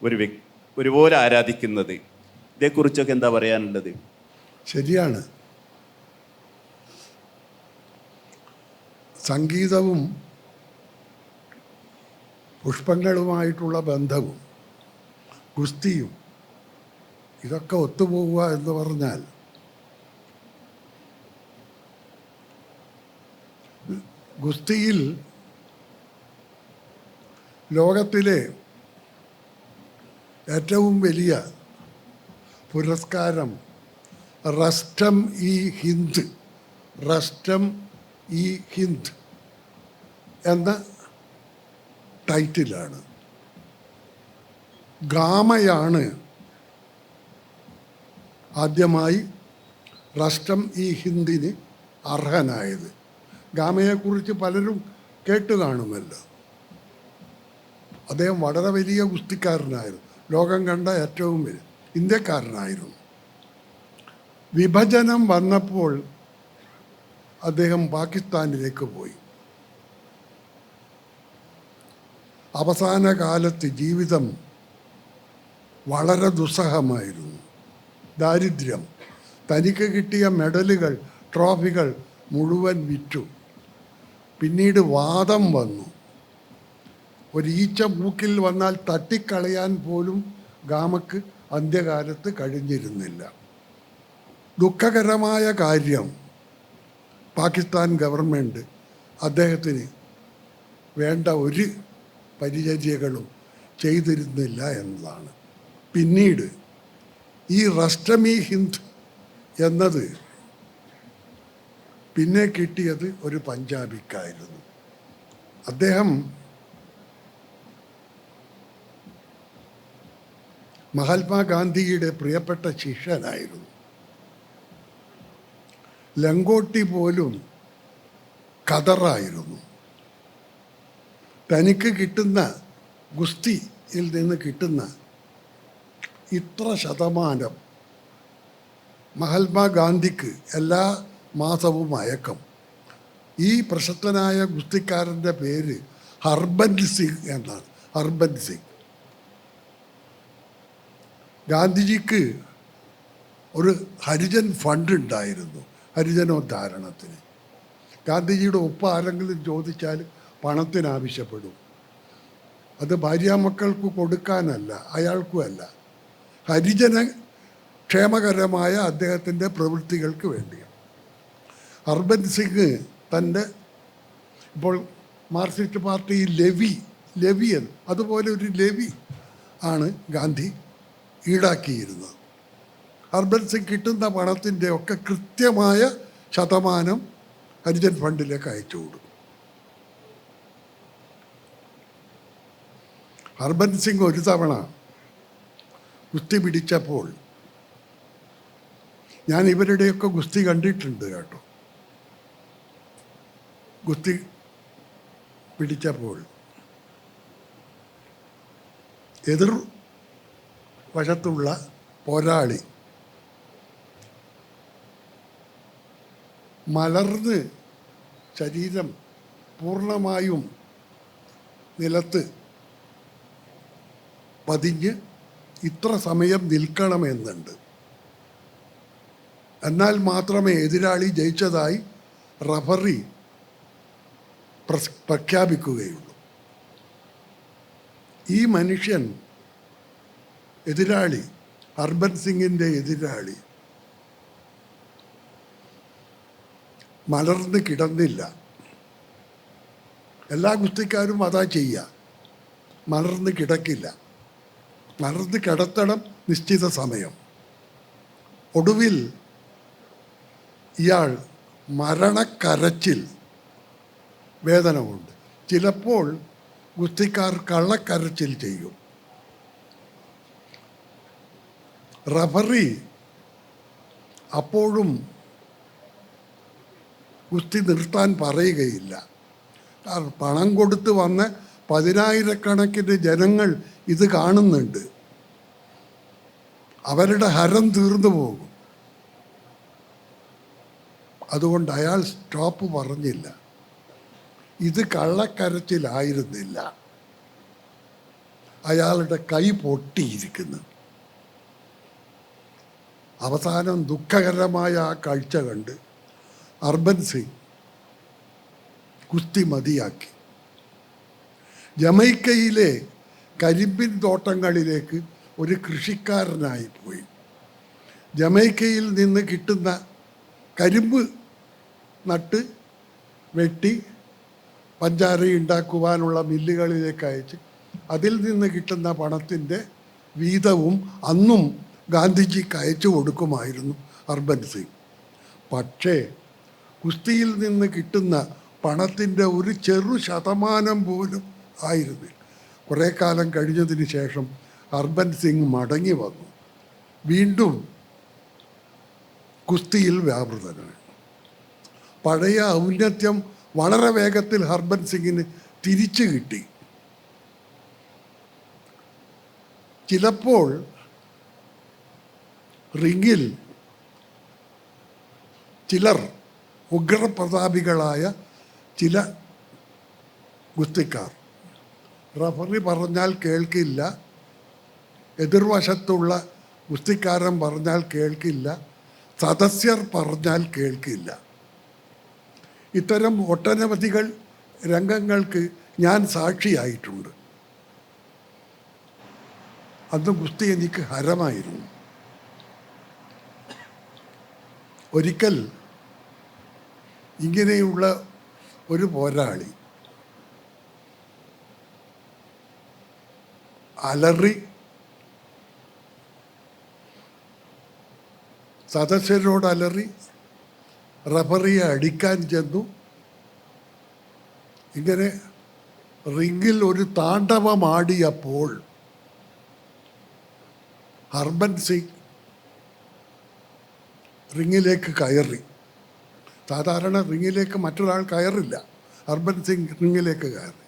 ഒരു ഒരുപോലെ ആരാധിക്കുന്നത്. ഇതേക്കുറിച്ചൊക്കെ എന്താ പറയാനുള്ളത്? ശരിയാണ്. സംഗീതവും പുഷ്പങ്ങളുമായിട്ടുള്ള ബന്ധവും ഗുസ്തിയും ഇതൊക്കെ ഒത്തുപോകുക എന്ന് പറഞ്ഞാൽ ഗുസ്തിയിൽ ലോകത്തിലെ ഏറ്റവും വലിയ പുരസ്കാരം റസ്റ്റം ഇ ഹിന്ദ് എന്ന ടൈറ്റിലാണ്. ഗാമയാണ് ആദ്യമായി റസ്റ്റം ഇ ഹിന്ദിന് അർഹനായത്. ഗാമയെക്കുറിച്ച് പലരും കേട്ടു കാണുമല്ലോ. അദ്ദേഹം വളരെ വലിയ ഗുസ്തിക്കാരനായിരുന്നു. ലോകം കണ്ട ഏറ്റവും വലിയ ഇന്ത്യക്കാരനായിരുന്നു. വിഭജനം വന്നപ്പോൾ അദ്ദേഹം പാകിസ്ഥാനിലേക്ക് പോയി. അവസാന കാലത്ത് ജീവിതം വളരെ ദുസ്സഹമായിരുന്നു. ദാരിദ്ര്യം. തനിക്ക് കിട്ടിയ മെഡലുകൾ, ട്രോഫികൾ മുഴുവൻ വിറ്റു. പിന്നീട് വാദം വന്നു. ഒരു ഈച്ച മൂക്കിൽ വന്നാൽ തട്ടിക്കളയാൻ പോലും ഗാമക്ക് അന്ത്യകാലത്ത് കഴിഞ്ഞിരുന്നില്ല. ദുഃഖകരമായ കാര്യം, പാകിസ്ഥാൻ ഗവൺമെൻറ് അദ്ദേഹത്തിന് വേണ്ട ഒരു പരിചര്യകളും ചെയ്തിരുന്നില്ല എന്നതാണ്. പിന്നീട് ഈ റസ്റ്റമി ഹിന്ദ് എന്നത് പിന്നെ കിട്ടിയത് ഒരു പഞ്ചാബിക്കായിരുന്നു. അദ്ദേഹം മഹാത്മാഗാന്ധിയുടെ പ്രിയപ്പെട്ട ശിഷ്യനായിരുന്നു. ലങ്കോട്ടി പോലും ഖദറായിരുന്നു. തനിക്ക് കിട്ടുന്ന ഗുസ്തിയിൽ നിന്ന് കിട്ടുന്ന ഇത്ര ശതമാനം മഹാത്മാഗാന്ധിക്ക് എല്ലാ മാസവും അയക്കം. ഈ പ്രശസ്തനായ ഗുസ്തിക്കാരൻ്റെ പേര് ഹർബന്ത് സിംഗ് എന്നാണ്. ഹർബന്ത് സിംഗ്. ഗാന്ധിജിക്ക് ഒരു ഹരിജൻ ഫണ്ട് ഉണ്ടായിരുന്നു, ഹരിജനോദ്ധാരണത്തിന്. ഗാന്ധിജിയുടെ ഒപ്പ് ആരെങ്കിലും ചോദിച്ചാൽ പണത്തിന് ആവശ്യപ്പെടും. അത് ഭാര്യാമക്കൾക്ക് കൊടുക്കാനല്ല, അയാൾക്കുമല്ല, ഹരിജന ക്ഷേമകരമായ അദ്ദേഹത്തിൻ്റെ പ്രവൃത്തികൾക്ക് വേണ്ടിയാണ്. ഹർബന്ത് സിംഗ് തൻ്റെ ഇപ്പോൾ മാർക്സിസ്റ്റ് പാർട്ടി ലെവി എന്ന് അതുപോലെ ഒരു ലെവി ആണ് ഗാന്ധി ഈടാക്കിയിരുന്നത്. ഹർബന്ത് സിംഗ് കിട്ടുന്ന പണത്തിൻ്റെ ഒക്കെ കൃത്യമായ ശതമാനം ഹരിജൻ ഫണ്ടിലേക്ക് അയച്ചു കൊടുക്കും. ഹർബന്ത് സിംഗ് ഒരു തവണ ഗുസ്തി പിടിച്ചപ്പോൾ, ഞാൻ ഇവരുടെയൊക്കെ ഗുസ്തി കണ്ടിട്ടുണ്ട് കേട്ടോ, ഗുസ്തി പിടിച്ചപ്പോൾ എതിർ വശത്തുള്ള പോരാളി മലർന്ന് ശരീരം പൂർണ്ണമായും നിലത്ത് പതിഞ്ഞ് ഇത്ര സമയം നിൽക്കണമെന്നുണ്ട്. എന്നാൽ മാത്രമേ എതിരാളി ജയിച്ചതായി റഫറി പ്രഖ്യാപിക്കുകയുള്ളൂ. ഈ മനുഷ്യൻ, എതിരാളി, ഹർബന്ത് സിംഗിൻ്റെ എതിരാളി മലർന്ന് കിടന്നില്ല. എല്ലാ ഗുസ്തിക്കാരും അതാ ചെയ്യുക, മലർന്ന് കിടക്കില്ല. മലർന്ന് കിടത്തണം നിശ്ചിത സമയം. ഒടുവിൽ ഇയാൾ മരണക്കരച്ചിൽ, വേദന കൊണ്ട്. ചിലപ്പോൾ ഗുസ്തിക്കാർ കള്ളക്കരച്ചിൽ ചെയ്യും. റഫറി അപ്പോഴും ഗുസ്തി നിർത്താൻ പറയുകയില്ല. കാരണം പണം കൊടുത്ത് വന്ന് 10,000-കണക്കിന് ജനങ്ങൾ ഇത് കാണുന്നുണ്ട്. അവരുടെ ഹരം തീർന്നു പോകും. അതുകൊണ്ട് അയാൾ സ്റ്റോപ്പ് പറഞ്ഞില്ല. ഇത് കള്ളക്കരച്ചിലായിരുന്നില്ല, അയാളുടെ കൈ പൊട്ടിയിരിക്കുന്നു. അവസാനം ദുഃഖകരമായ ആ കാഴ്ച കണ്ട് ഹർബന്ത് സിംഗ് ഗുസ്തി മതിയാക്കി. ജമൈക്കയിലെ കരിമ്പിൻ തോട്ടങ്ങളിലേക്ക് ഒരു കൃഷിക്കാരനായി പോയി. ജമൈക്കയിൽ നിന്ന് കിട്ടുന്ന കരിമ്പ് നട്ട് വെട്ടി പഞ്ചാര ഉണ്ടാക്കുവാനുള്ള മില്ലുകളിലേക്ക് അയച്ച് അതിൽ നിന്ന് കിട്ടുന്ന പണത്തിൻ്റെ വീതവും അന്നും ഗാന്ധിജിക്ക് അയച്ചു കൊടുക്കുമായിരുന്നു ഹർബന്ത് സിംഗ്. പക്ഷേ ഗുസ്തിയിൽ നിന്ന് കിട്ടുന്ന പണത്തിൻ്റെ ഒരു ചെറു ശതമാനം പോലും ആയിരുന്നില്ല. കുറേ കാലം കഴിഞ്ഞതിന് ശേഷം ഹർബന്ത് സിംഗ് മടങ്ങി വന്നു. വീണ്ടും ഗുസ്തിയിൽ വ്യാപൃതനാണ്. പഴയ ഔന്നത്യം വളരെ വേഗത്തിൽ ഹർബന്ത് സിംഗിന് തിരിച്ചു കിട്ടി. ചിലപ്പോൾ റിങ്ങിൽ ചിലർ ഉഗ്രപ്രതാപികളായ ചില ഗുസ്തിക്കാർ റഫറി പറഞ്ഞാൽ കേൾക്കില്ല, എതിർവശത്തുള്ള ഗുസ്തിക്കാരൻ പറഞ്ഞാൽ കേൾക്കില്ല, സദസ്യർ പറഞ്ഞാൽ കേൾക്കില്ല. ഇത്തരം ഒട്ടനവധികൾ രംഗങ്ങൾക്ക് ഞാൻ സാക്ഷിയായിട്ടുണ്ട്. അന്ന് ഗുസ്തി എനിക്ക് ഹരമായിരുന്നു. ഒരിക്കൽ ഇങ്ങനെയുള്ള ഒരു പോരാളി അലറി സദസ്യരോട് അലറി റഫറിയെ അടിക്കാൻ ചെന്നു. ഇങ്ങനെ റിങ്ങിൽ ഒരു താണ്ഡവമാടിയപ്പോൾ ഹർബൻ സിംഗ് റിങ്ങിലേക്ക് കയറി. സാധാരണ റിങ്ങിലേക്ക് മറ്റൊരാൾ കയറില്ല. ഹർബൻ സിംഗ് റിങ്ങിലേക്ക് കയറി.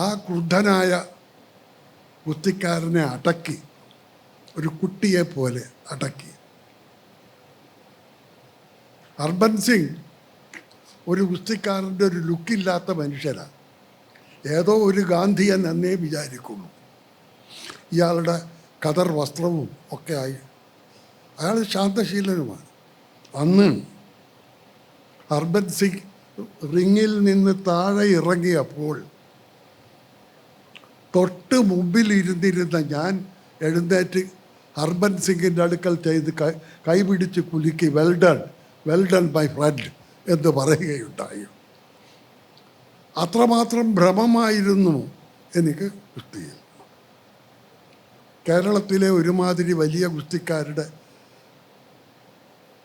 ആ ക്രുദ്ധനായ ഗുസ്തിക്കാരനെ അടക്കി, ഒരു കുട്ടിയെ പോലെ അടക്കി. ഹർബൻ സിംഗ് ഒരു ഗുസ്തിക്കാരൻ്റെ ഒരു ലുക്കില്ലാത്ത മനുഷ്യനാണ്. ഏതോ ഒരു ഗാന്ധിയൻ എന്നേ വിചാരിക്കുള്ളൂ. ഇയാളുടെ ഖദർ വസ്ത്രവും ഒക്കെ ആയി. അയാൾ ശാന്തശീലനുമാണ്. അന്ന് ഹർബൻ സിംഗ് റിങ്ങിൽ നിന്ന് താഴെ ഇറങ്ങിയപ്പോൾ തൊട്ട് മുമ്പിൽ ഇരുന്നിരുന്ന ഞാൻ എഴുന്നേറ്റ് ഹർബൻ സിംഗിൻ്റെ അടുക്കൽ ചെയ്ത് കൈപിടിച്ച് കുലുക്കി വെൽ ഡൺ മൈ ഫ്രണ്ട് എന്ന് പറയുകയുണ്ടായി. അത്രമാത്രം ഭ്രമമായിരുന്നു എനിക്ക് ഗുസ്തിയിൽ. കേരളത്തിലെ ഒരുമാതിരി വലിയ ഗുസ്തിക്കാരുടെ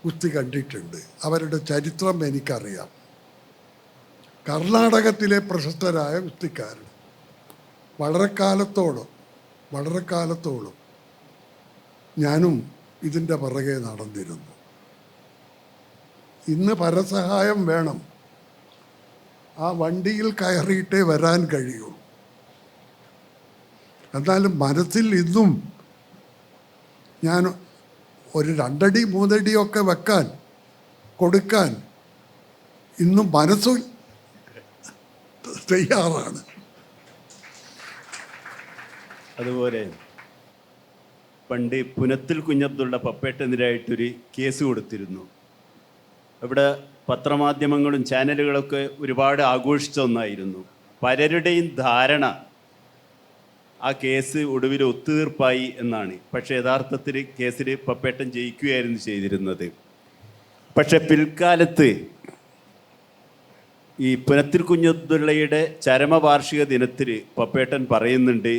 ഗുസ്തി കണ്ടിട്ടുണ്ട്. അവരുടെ ചരിത്രം എനിക്കറിയാം. കർണാടകത്തിലെ പ്രശസ്തരായ ഗുസ്തിക്കാരൻ വളരെ കാലത്തോളം ഞാനും ഇതിൻ്റെ പുറകെ നടന്നിരുന്നു. ഇന്ന് പരസഹായം വേണം. ആ വണ്ടിയിൽ കയറിയിട്ടേ വരാൻ കഴിയൂ. എന്നാലും മനസ്സിൽ ഇന്നും ഞാൻ ഒരു 2 അടി 3 അടിയൊക്കെ കൊടുക്കാൻ ഇന്നും മനസ്സിൽ തയ്യാറാണ്. അതുപോലെ പണ്ട് പുനത്തിൽ കുഞ്ഞബ്ദുള്ള പപ്പേട്ടെതിരായിട്ടൊരു കേസ് കൊടുത്തിരുന്നു. ഇവിടെ പത്രമാധ്യമങ്ങളും ചാനലുകളൊക്കെ ഒരുപാട് ആഘോഷിച്ച ഒന്നായിരുന്നു. പലരുടെയും ധാരണ ആ കേസ് ഒടുവിൽ ഒത്തുതീർപ്പായി എന്നാണ്. പക്ഷേ യഥാർത്ഥത്തിൽ കേസിൽ പപ്പേട്ടൻ ജയിക്കുകയായിരുന്നു ചെയ്തിരുന്നത്. പക്ഷെ പിൽക്കാലത്ത് ഈ പുനത്തിൽ കുഞ്ഞബ്ദുള്ളയുടെ ചരമവാർഷിക ദിനത്തിൽ പപ്പേട്ടൻ പറയുന്നുണ്ട്,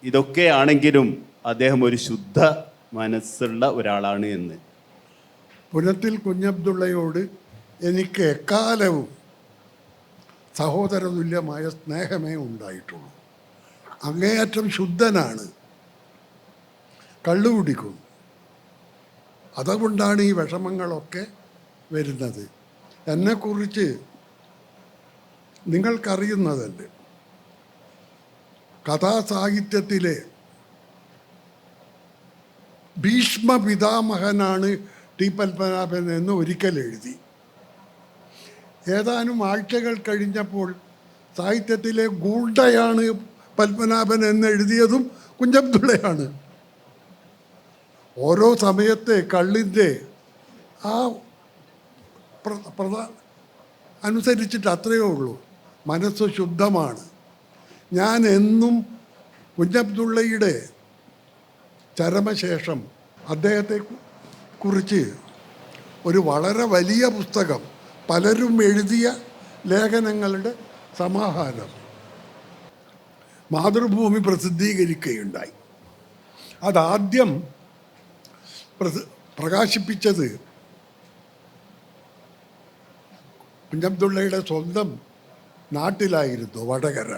ഇതൊക്കെയാണെങ്കിലും അദ്ദേഹം ഒരു ശുദ്ധ മനസ്സുള്ള ഒരാളാണ് എന്ന്. പുനത്തിൽ കുഞ്ഞബ്ദുള്ളയോട് എനിക്ക് എക്കാലവും സഹോദരതുല്യമായ സ്നേഹമേ ഉണ്ടായിട്ടുള്ളൂ. അങ്ങേയറ്റം ശുദ്ധനാണ്, കള്ളു കുടിക്കും. അതുകൊണ്ടാണ് ഈ വിഷമങ്ങളൊക്കെ വരുന്നത്. എന്നെക്കുറിച്ച് നിങ്ങൾക്കറിയുന്നതല്ലേ, കഥാസാഹിത്യത്തിലെ ഭീഷ്മ പിതാമഹനാണ് ടി പത്മനാഭൻ എന്ന് ഒരിക്കൽ എഴുതി. ഏതാനും ആഴ്ചകൾ കഴിഞ്ഞപ്പോൾ സാഹിത്യത്തിലെ ഗൂഢയാണ് പത്മനാഭൻ എന്നെഴുതിയതും കുഞ്ഞബ്ദുള്ളയാണ്. ഓരോ സമയത്തെ കള്ളിൻ്റെ ആ അനുസരിച്ചിട്ട് അത്രയേ ഉള്ളൂ. മനസ്സ് ശുദ്ധമാണ്. ഞാൻ എന്നും കുഞ്ഞബ്ദുള്ളയുടെ ചരമശേഷം അദ്ദേഹത്തെ കുറിച്ച് ഒരു വളരെ വലിയ പുസ്തകം, പലരും എഴുതിയ ലേഖനങ്ങളുടെ സമാഹാരം മാതൃഭൂമി പ്രസിദ്ധീകരിക്കുകയുണ്ടായി. അതാദ്യം പ്രകാശിപ്പിച്ചത് കുഞ്ഞബ്ദുള്ളയുടെ സ്വന്തം നാട്ടിലായിരുന്നു, വടകര.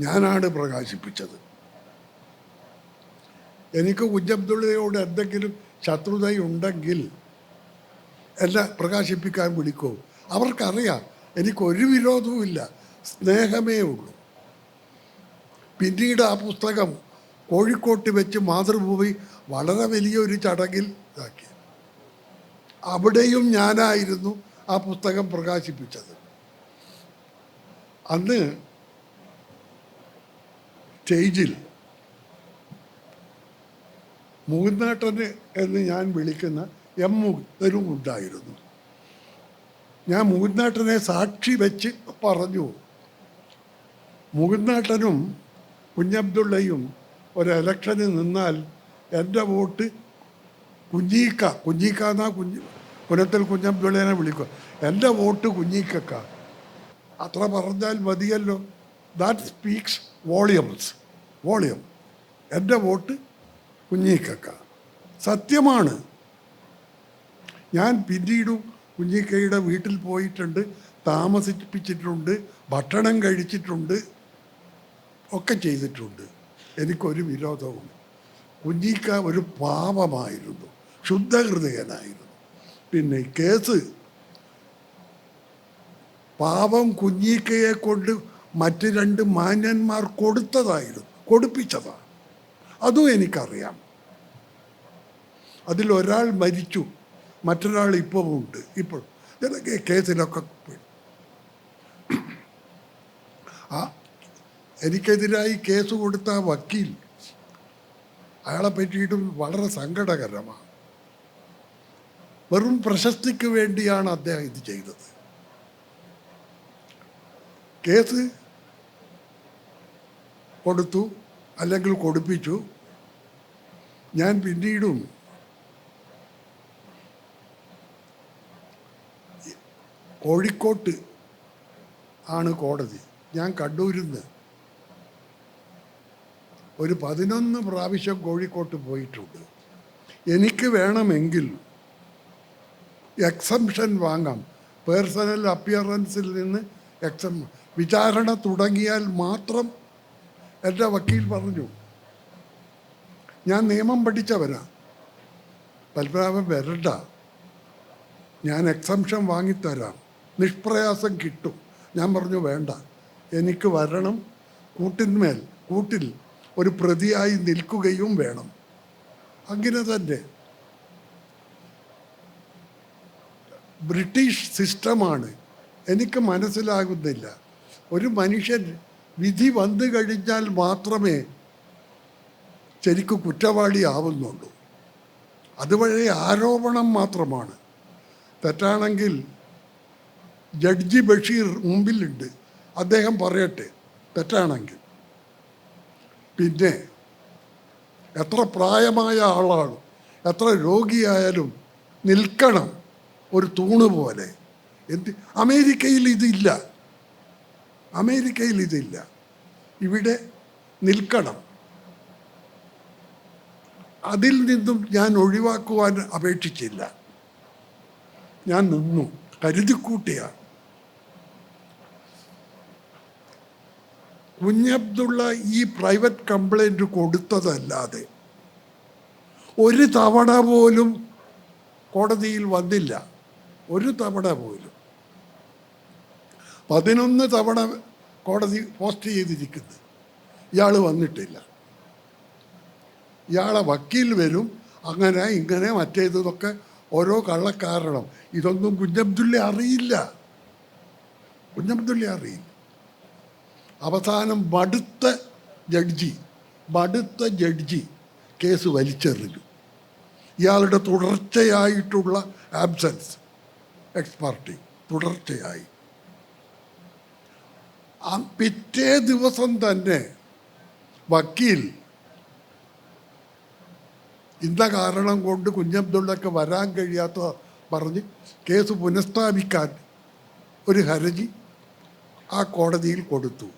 ഞാനാണ് പ്രകാശിപ്പിച്ചത്. എനിക്ക് കുഞ്ഞബ്ദുള്ളയോട് എന്തെങ്കിലും ശത്രുതയുണ്ടെങ്കിൽ എന്നെ പ്രകാശിപ്പിക്കാൻ വിളിക്കൂ. അവർക്കറിയാം എനിക്കൊരു വിരോധവുമില്ല, സ്നേഹമേ ഉള്ളൂ. പിന്നീട് ആ പുസ്തകം കോഴിക്കോട്ട് വെച്ച് മാതൃഭൂമി വളരെ വലിയൊരു ചടങ്ങിൽ ഇതാക്കി. അവിടെയും ഞാനായിരുന്നു ആ പുസ്തകം പ്രകാശിപ്പിച്ചത്. അന്ന് സ്റ്റേജിൽ മുകുന്ദേട്ടന് എന്ന് ഞാൻ വിളിക്കുന്ന എം മുകുന്ദനും ഉണ്ടായിരുന്നു. ഞാൻ മുകുന്ദേട്ടനെ സാക്ഷി വെച്ച് പറഞ്ഞു, മുകുന്ദേട്ടനും കുഞ്ഞബ്ദുള്ളയും ഒരു ഇലക്ഷന് നിന്നാൽ എൻ്റെ വോട്ട് കുഞ്ഞീക്ക എന്നാ പുനത്തിൽ കുഞ്ഞബ്ദുള്ളനെ വിളിക്കുക, എൻ്റെ വോട്ട് കുഞ്ഞീക്ക. അത്ര പറഞ്ഞാൽ മതിയല്ലോ. That speaks volume. എൻ്റെ വോട്ട് കുഞ്ഞീക്ക. സത്യമാണ്. ഞാൻ പിന്നീടും കുഞ്ഞിക്കയുടെ വീട്ടിൽ പോയിട്ടുണ്ട്, താമസിപ്പിച്ചിട്ടുണ്ട്, ഭക്ഷണം കഴിച്ചിട്ടുണ്ട്, ഒക്കെ ചെയ്തിട്ടുണ്ട്. എനിക്കൊരു വിരോധവും. കുഞ്ഞിക്ക ഒരു പാപമായിരുന്നു, ശുദ്ധഹൃദയനായിരുന്നു. പിന്നെ കേസ് പാപം കുഞ്ഞിക്കയെ കൊണ്ട് മറ്റ് 2 മാന്യന്മാർ കൊടുപ്പിച്ചതാണ്. അതും എനിക്കറിയാം. അതിലൊരാൾ മരിച്ചു, മറ്റൊരാൾ ഇപ്പോഴും ഉണ്ട്. ഇപ്പോൾ കേസിലൊക്കെ എനിക്കെതിരായി കേസ് കൊടുത്ത വക്കീൽ, അയാളെ പറ്റിയിട്ടും വളരെ സങ്കടകരമാണ്. വെറും പ്രശസ്തിക്ക് വേണ്ടിയാണ് അദ്ദേഹം ഇത് ചെയ്തത്. കേസ് കൊടുത്തു, അല്ലെങ്കിൽ കൊടുപ്പിച്ചു. ഞാൻ പിന്നീടും കോഴിക്കോട്ട് ആണ് കോടതി. ഞാൻ കണ്ണൂരിൽ നിന്ന് ഒരു 11 പ്രാവശ്യം കോഴിക്കോട്ട് പോയിട്ടുണ്ട്. എനിക്ക് വേണമെങ്കിൽ എക്സംഷൻ വാങ്ങാം. പേഴ്സണൽ അപ്പിയറൻസിൽ നിന്ന് വിചാരണ തുടങ്ങിയാൽ മാത്രം എൻ്റെ വക്കീൽ പറഞ്ഞു, ഞാൻ നിയമം പഠിച്ചവനാ, പത്മനാഭൻ വരണ്ട, ഞാൻ എക്സംഷൻ വാങ്ങിത്തരാം, നിഷ്പ്രയാസം കിട്ടും. ഞാൻ പറഞ്ഞു വേണ്ട, എനിക്ക് വരണം, കൂട്ടിൽ ഒരു പ്രതിയായി നിൽക്കുകയും വേണം. അങ്ങനെ തന്നെ ബ്രിട്ടീഷ് സിസ്റ്റമാണ്. എനിക്ക് മനസ്സിലാകുന്നില്ല, ഒരു മനുഷ്യൻ വിധി വന്നു കഴിഞ്ഞാൽ മാത്രമേ ശരിക്കും കുറ്റവാളിയാവുന്നുള്ളൂ. അതുവഴി ആരോപണം മാത്രമാണ്. തെറ്റാണെങ്കിൽ ജഡ്ജി ബഷീർ മുമ്പിലുണ്ട്, അദ്ദേഹം പറയട്ടെ തെറ്റാണെങ്കിൽ. പിന്നെ എത്ര പ്രായമായ ആളാണ്, എത്ര രോഗിയായാലും നിൽക്കണം ഒരു തൂണ് പോലെ. അമേരിക്കയിൽ ഇതില്ല. ഇവിടെ നിൽക്കണം. അതിൽ നിന്നും ഞാൻ ഒഴിവാക്കുവാൻ അപേക്ഷിച്ചില്ല. ഞാൻ നിന്നു, കരുതിക്കൂട്ടിയാണ്. കുഞ്ഞബ്ദുള്ള ഈ പ്രൈവറ്റ് കംപ്ലൈൻറ്റ് കൊടുത്തതല്ലാതെ ഒരു തവണ പോലും കോടതിയിൽ വന്നില്ല. ഒരു തവണ പോലും. 11 തവണ കോടതി പോസ്റ്റ് ചെയ്തിരിക്കുന്നു, ഇയാൾ വന്നിട്ടില്ല. ഇയാളെ വക്കീൽ വരും, അങ്ങനെ ഇങ്ങനെ മറ്റേതൊക്കെ ഓരോ കള്ളക്കാരണം. ഇതൊന്നും കുഞ്ഞബ്ദുള്ള അറിയില്ല. അവസാനം മടുത്ത ജഡ്ജി കേസ് വലിച്ചെറിഞ്ഞു. ഇയാളുടെ തുടർച്ചയായിട്ടുള്ള ആബ്സെൻസ്, എക്സ്പാർട്ടി തുടർച്ചയായി. പിറ്റേ ദിവസം തന്നെ വക്കീൽ ഇന്ന കാരണം കൊണ്ട് കുഞ്ഞബ്ദുള്ളക്ക് വരാൻ കഴിയാത്ത പറഞ്ഞ് കേസ് പുനഃസ്ഥാപിക്കാൻ ഒരു ഹർജി ആ കോടതിയിൽ കൊടുത്തു.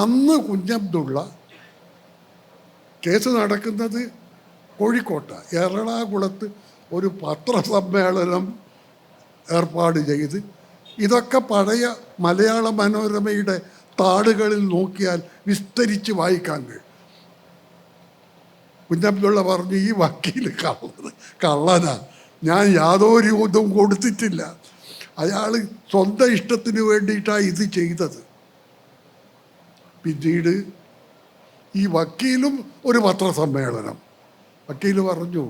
അന്ന് കുഞ്ഞബ്ദുള്ള, കേസ് നടക്കുന്നത് കോഴിക്കോട്ടാണ്, എറണാകുളത്ത് ഒരു പത്രസമ്മേളനം ഏർപ്പാട് ചെയ്ത്, ഇതൊക്കെ പഴയ മലയാള മനോരമയുടെ താളുകളിൽ നോക്കിയാൽ വിസ്തരിച്ച് വായിക്കാൻ കഴിയും. കുഞ്ഞബ്ദുള്ള പറഞ്ഞു, ഈ വക്കീൽ കള്ളനാ, ഞാൻ യാതൊരു ഇതും കൊടുത്തിട്ടില്ല, അയാൾ സ്വന്തം ഇഷ്ടത്തിന് വേണ്ടിയിട്ടാണ് ഇത് ചെയ്തത്. പിന്നീട് ഈ വക്കീലും ഒരു പത്രസമ്മേളനം, വക്കീൽ പറഞ്ഞു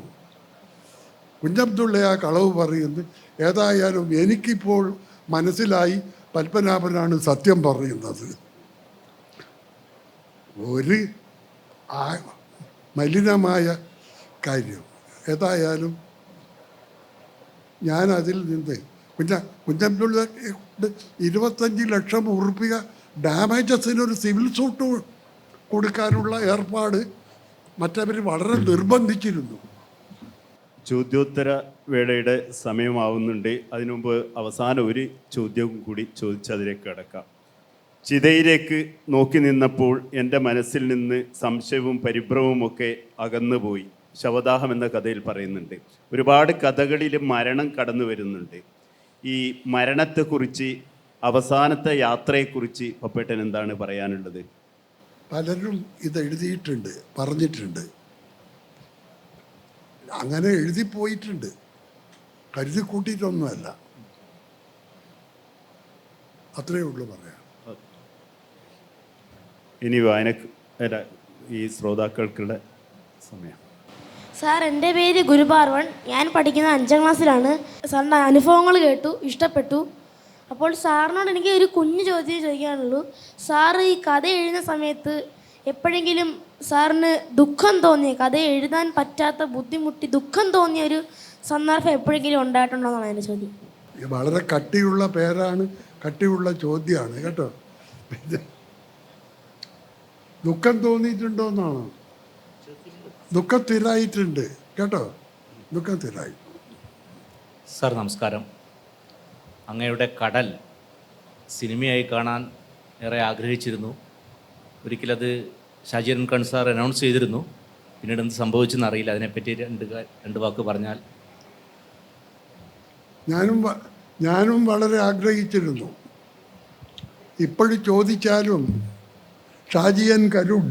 കുഞ്ഞബ്ദുള്ള ആ കളവ് പറയുന്നത്. ഏതായാലും എനിക്കിപ്പോൾ മനസ്സിലായി പത്മനാഭനാണ് സത്യം പറയുന്നത്. ഒരു മലിനമായ കാര്യം. ഏതായാലും ഞാൻ അതിൽ നിന്ന് കുഞ്ഞബ്ദുള്ള 25 ലക്ഷം ഉറുപ്പിക ഡാമേജസിനൊരു സിവിൽ സൂട്ട് കൊടുക്കാനുള്ള ഏർപ്പാട് മറ്റവർ വളരെ നിർബന്ധിച്ചിരുന്നു. ചോദ്യോത്തര വേളയുടെ സമയമാവുന്നുണ്ട്. അതിനു മുമ്പ് അവസാനം ഒരു ചോദ്യവും കൂടി ചോദിച്ചതിലേക്ക് കിടക്കാം. ചിതയിലേക്ക് നോക്കി നിന്നപ്പോൾ എൻ്റെ മനസ്സിൽ നിന്ന് സംശയവും പരിഭ്രമവും ഒക്കെ അകന്നുപോയി. ശവദാഹം എന്ന കഥയിൽ പറയുന്നുണ്ട്. ഒരുപാട് കഥകളിൽ മരണം കടന്നു വരുന്നുണ്ട്. ഈ മരണത്തെക്കുറിച്ച്, അവസാനത്തെ യാത്രയെക്കുറിച്ച് പപ്പേട്ടൻ എന്താണ് പറയാനുള്ളത്? പലരും ഇത് എഴുതിയിട്ടുണ്ട്, പറഞ്ഞിട്ടുണ്ട്, അങ്ങനെ എഴുതിപ്പോയിട്ടുണ്ട്, കരുതി കൂട്ടിയിട്ടൊന്നുമല്ല. അത്രയേ ഉള്ളൂ പറയാം. ഇനി ഈ ശ്രോതാക്കൾക്കുള്ള സമയം. സാർ, എൻ്റെ പേര് ഗുരുപാർവൺ. ഞാൻ പഠിക്കുന്ന 5ാം ക്ലാസ്സിലാണ്. സാറിൻ്റെ അനുഭവങ്ങൾ കേട്ടു, ഇഷ്ടപ്പെട്ടു. അപ്പോൾ സാറിനോട് എനിക്ക് ഒരു കുഞ്ഞു ചോദ്യം ചോദിക്കാനുള്ളൂ. സാറ് ഈ കഥ എഴുതുന്ന സമയത്ത് എപ്പോഴെങ്കിലും സാറിന് ദുഃഖം തോന്നിയ, കഥ എഴുതാൻ പറ്റാത്ത ബുദ്ധിമുട്ടി ദുഃഖം തോന്നിയ ഒരു സന്ദർഭം എപ്പോഴെങ്കിലും ഉണ്ടായിട്ടുണ്ടോ എന്നാണ് എൻ്റെ ചോദ്യം. വളരെ കട്ടിയുള്ള പേരാണ്, കട്ടിയുള്ള ചോദ്യമാണ് കേട്ടോ. ദുഃഖം തോന്നിയിട്ടുണ്ടോ എന്നാണോ? ദുഃഖത്തിലായിട്ടുണ്ട് കേട്ടോ, ദുഃഖത്തിലായി. സാർ നമസ്കാരം. അങ്ങയുടെ കടൽ സിനിമയായി കാണാൻ ഏറെ ആഗ്രഹിച്ചിരുന്നു. ഒരിക്കലത് ഷാജിയൻ ഖാൻ സാർ അനൗൺസ് ചെയ്തിരുന്നു. പിന്നീട് എന്ത് സംഭവിച്ചെന്ന് അറിയില്ല. അതിനെപ്പറ്റി രണ്ട് വാക്ക് പറഞ്ഞാൽ. ഞാനും വളരെ ആഗ്രഹിച്ചിരുന്നു. ഇപ്പോഴും ചോദിച്ചാലും ഷാജിയൻ കരുൺ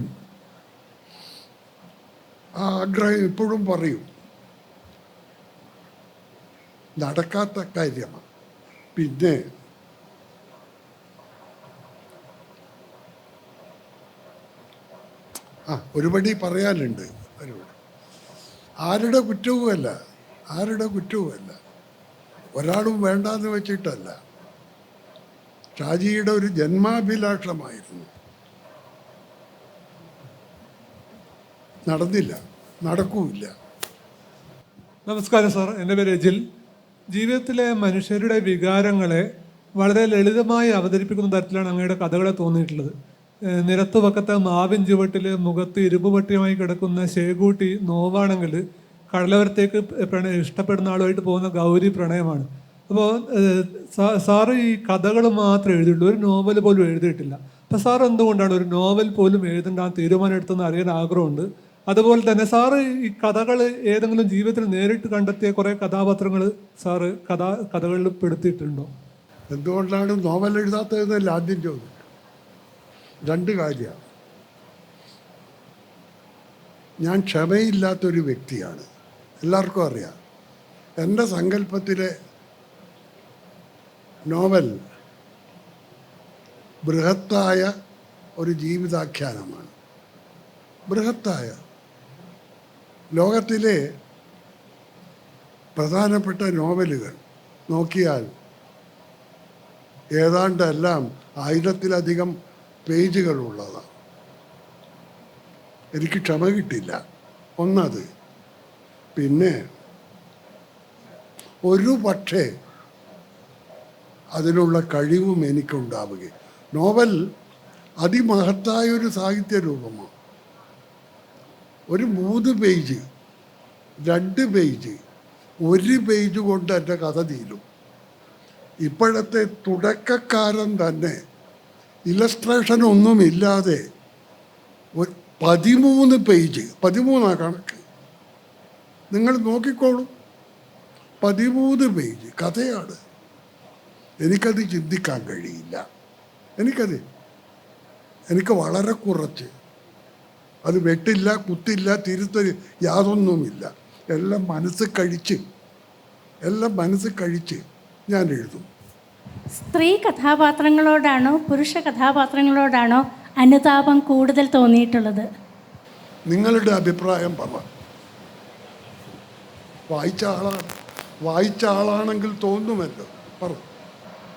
ആ ആഗ്രഹം ഇപ്പോഴും പറയും. നടക്കാത്ത കാര്യമാണ്. പിന്നെ ഒരുപടി പറയാനുണ്ട്. ആരുടെ കുറ്റവുമല്ല, ഒരാളും വേണ്ടാന്ന് വെച്ചിട്ടല്ല. ഷാജിയുടെ ഒരു ജന്മാഭിലാഷമായിരുന്നു. നടന്നില്ല, നടക്കൂല്ല. നമസ്കാരം സാർ, എൻ്റെ പേര് രജിൽ. ജീവിതത്തിലെ മനുഷ്യരുടെ വികാരങ്ങളെ വളരെ ലളിതമായി അവതരിപ്പിക്കുന്ന തരത്തിലാണ് അങ്ങയുടെ കഥകളെ തോന്നിയിട്ടുള്ളത്. നിരത്തുപക്കത്തെ മാവിൻ ചുവട്ടിൽ മുഖത്ത് ഇരുമ്പുപട്ടിയുമായി കിടക്കുന്ന ശേഖൂട്ടി നോവാണെങ്കിൽ കടലോരത്തേക്ക് ഇഷ്ടപ്പെടുന്ന ആളുമായിട്ട് പോകുന്ന ഗൗരി പ്രണയമാണ്. അപ്പോൾ സാറ് ഈ കഥകൾ മാത്രമേ എഴുതിയുള്ളൂ, ഒരു നോവൽ പോലും എഴുതിയിട്ടില്ല. അപ്പോൾ സാർ എന്തുകൊണ്ടാണ് ഒരു നോവൽ പോലും എഴുതേണ്ട തീരുമാനം എടുത്തെന്ന് അറിയാൻ ആഗ്രഹമുണ്ട്. അതുപോലെ തന്നെ സാറ് ഈ കഥകൾ ഏതെങ്കിലും ജീവിതത്തിൽ നേരിട്ട് കണ്ടെത്തിയ കുറേ കഥാപാത്രങ്ങൾ സാറ് കഥകളിൽ പെടുത്തിയിട്ടുണ്ടോ? എന്തുകൊണ്ടാണ് നോവൽ എഴുതാത്തതെന്നല്ല ആദ്യം ചോദിച്ചു. 2 കാര്യമാണ്. ഞാൻ ക്ഷമയില്ലാത്തൊരു വ്യക്തിയാണ്, എല്ലാവർക്കും അറിയാം. എൻ്റെ സങ്കല്പത്തിലെ നോവൽ ബൃഹത്തായ ഒരു ജീവിതാഖ്യാനമാണ്. ബൃഹത്തായ ലോകത്തിലെ പ്രധാനപ്പെട്ട നോവലുകൾ നോക്കിയാൽ ഏതാണ്ടെല്ലാം 1000-ലധികം പേജുകളുള്ളതാണ്. എനിക്ക് ക്ഷമ കിട്ടില്ല, ഒന്നത്. പിന്നെ ഒരു പക്ഷേ അതിനുള്ള കഴിവും എനിക്കുണ്ടാവുകയും. നോവൽ അതിമഹത്തായൊരു സാഹിത്യ രൂപമാണ്. ഒരു 3 പേജ്, 2 പേജ്, 1 പേജ് കൊണ്ട് എൻ്റെ കഥ തീരും. ഇപ്പോഴത്തെ തുടക്കക്കാരൻ തന്നെ ഇലസ്ട്രേഷൻ ഒന്നുമില്ലാതെ 13 പേജ്, 13 കണക്ക്, നിങ്ങൾ നോക്കിക്കോളൂ. 13 പേജ് കഥയാണ്. എനിക്കത് ചിന്തിക്കാൻ കഴിയില്ല. എനിക്ക് വളരെ കുറച്ച്. അത് വെട്ടില്ല, കുത്തില്ല, തിരുത്തൽ യാതൊന്നുമില്ല. എല്ലാം മനസ്സ് കഴിച്ച് ഞാൻ എഴുതും. സ്ത്രീ കഥാപാത്രങ്ങളോടാണോ പുരുഷ കഥാപാത്രങ്ങളോടാണോ അനുതാപം കൂടുതൽ തോന്നിയിട്ടുള്ളത്? നിങ്ങളുടെ അഭിപ്രായം പറ. വായിച്ച ആളാണെങ്കിൽ തോന്നുമല്ലോ, പറ.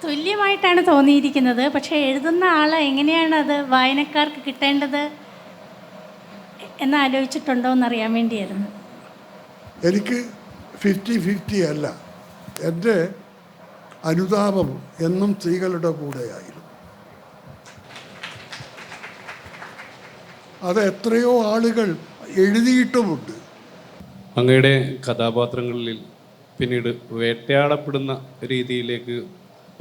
തുല്യമായിട്ടാണ് തോന്നിയിരിക്കുന്നത്. പക്ഷേ എഴുതുന്ന ആൾ എങ്ങനെയാണ് അത് വായനക്കാർക്ക് കിട്ടേണ്ടത് എന്ന് ആലോചിച്ചിട്ടുണ്ടോ എന്നറിയാൻ വേണ്ടിയായിരുന്നു. എനിക്ക് 50-50 അല്ല. എൻ്റെ അനുതാപം എന്നും സ്ത്രീകളുടെ കൂടെയായിരുന്നു. അത് എത്രയോ ആളുകൾ എഴുതിയിട്ടുമുണ്ട്. അങ്ങയുടെ കഥാപാത്രങ്ങളിൽ പിന്നീട് വേട്ടയാടപ്പെടുന്ന രീതിയിലേക്ക്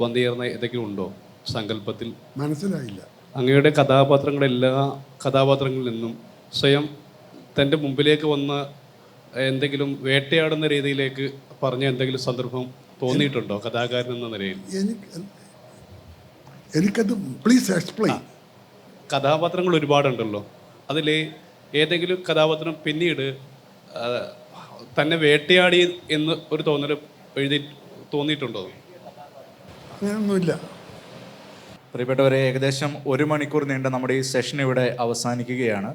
വന്നുചേർന്ന ഏതൊക്കെയും ഉണ്ടോ സങ്കല്പത്തിൽ? മനസ്സിലായില്ല. അങ്ങയുടെ എല്ലാ കഥാപാത്രങ്ങളിൽ നിന്നും സ്വയം തൻ്റെ മുമ്പിലേക്ക് വന്ന എന്തെങ്കിലും വേട്ടയാടുന്ന രീതിയിലേക്ക് പറഞ്ഞ എന്തെങ്കിലും സന്ദർഭം തോന്നിയിട്ടുണ്ടോ കഥാകാരൻ എന്ന നിലയിൽ? എനിക്കത് പ്ലീസ് എക്സ്പ്ലെയിൻ. കഥാപാത്രങ്ങൾ ഒരുപാടുണ്ടല്ലോ, അതിൽ ഏതെങ്കിലും കഥാപാത്രം പിന്നീട് തന്നെ വേട്ടയാടി എന്ന് ഒരു തോന്നിയിട്ടുണ്ടോ? അങ്ങനെയൊന്നുമില്ല. പ്രിയപ്പെട്ടവരെ, ഏകദേശം 1 മണിക്കൂർ നീണ്ട നമ്മുടെ ഈ സെഷൻ ഇവിടെ അവസാനിക്കുകയാണ്.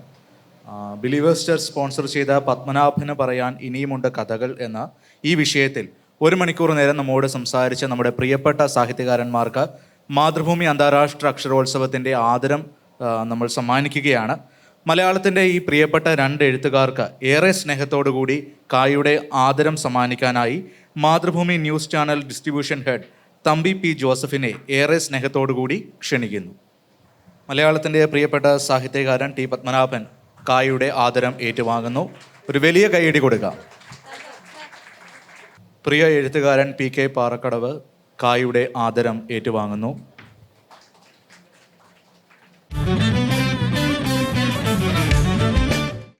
ബിലീവേഴ്സ് ചർച്ച് സ്പോൺസർ ചെയ്ത പത്മനാഭന് പറയാൻ ഇനിയുമുണ്ട് കഥകൾ എന്ന ഈ വിഷയത്തിൽ 1 മണിക്കൂർ നേരം നമ്മോട് സംസാരിച്ച നമ്മുടെ പ്രിയപ്പെട്ട സാഹിത്യകാരന്മാർക്ക് മാതൃഭൂമി അന്താരാഷ്ട്ര അക്ഷരോത്സവത്തിൻ്റെ ആദരം നമ്മൾ സമ്മാനിക്കുകയാണ്. മലയാളത്തിൻ്റെ ഈ പ്രിയപ്പെട്ട 2 എഴുത്തുകാർക്ക് ഏറെ സ്നേഹത്തോടുകൂടി കായുടെ ആദരം സമ്മാനിക്കാനായി Mathrubhumi news channel distribution head Thampi P ജോസഫിനെ ഏറെ സ്നേഹത്തോടുകൂടി ക്ഷണിക്കുന്നു. മലയാളത്തിൻ്റെ പ്രിയപ്പെട്ട സാഹിത്യകാരൻ ടി പത്മനാഭൻ കായുടെ ആദരം ഏറ്റുവാങ്ങുന്നു. ഒരു വലിയ കൈയടി കൊടുക്കാം. പ്രിയ എഴുത്തുകാരൻ പി കെ പാറക്കടവ് കായുടെ ആദരം ഏറ്റുവാങ്ങുന്നു.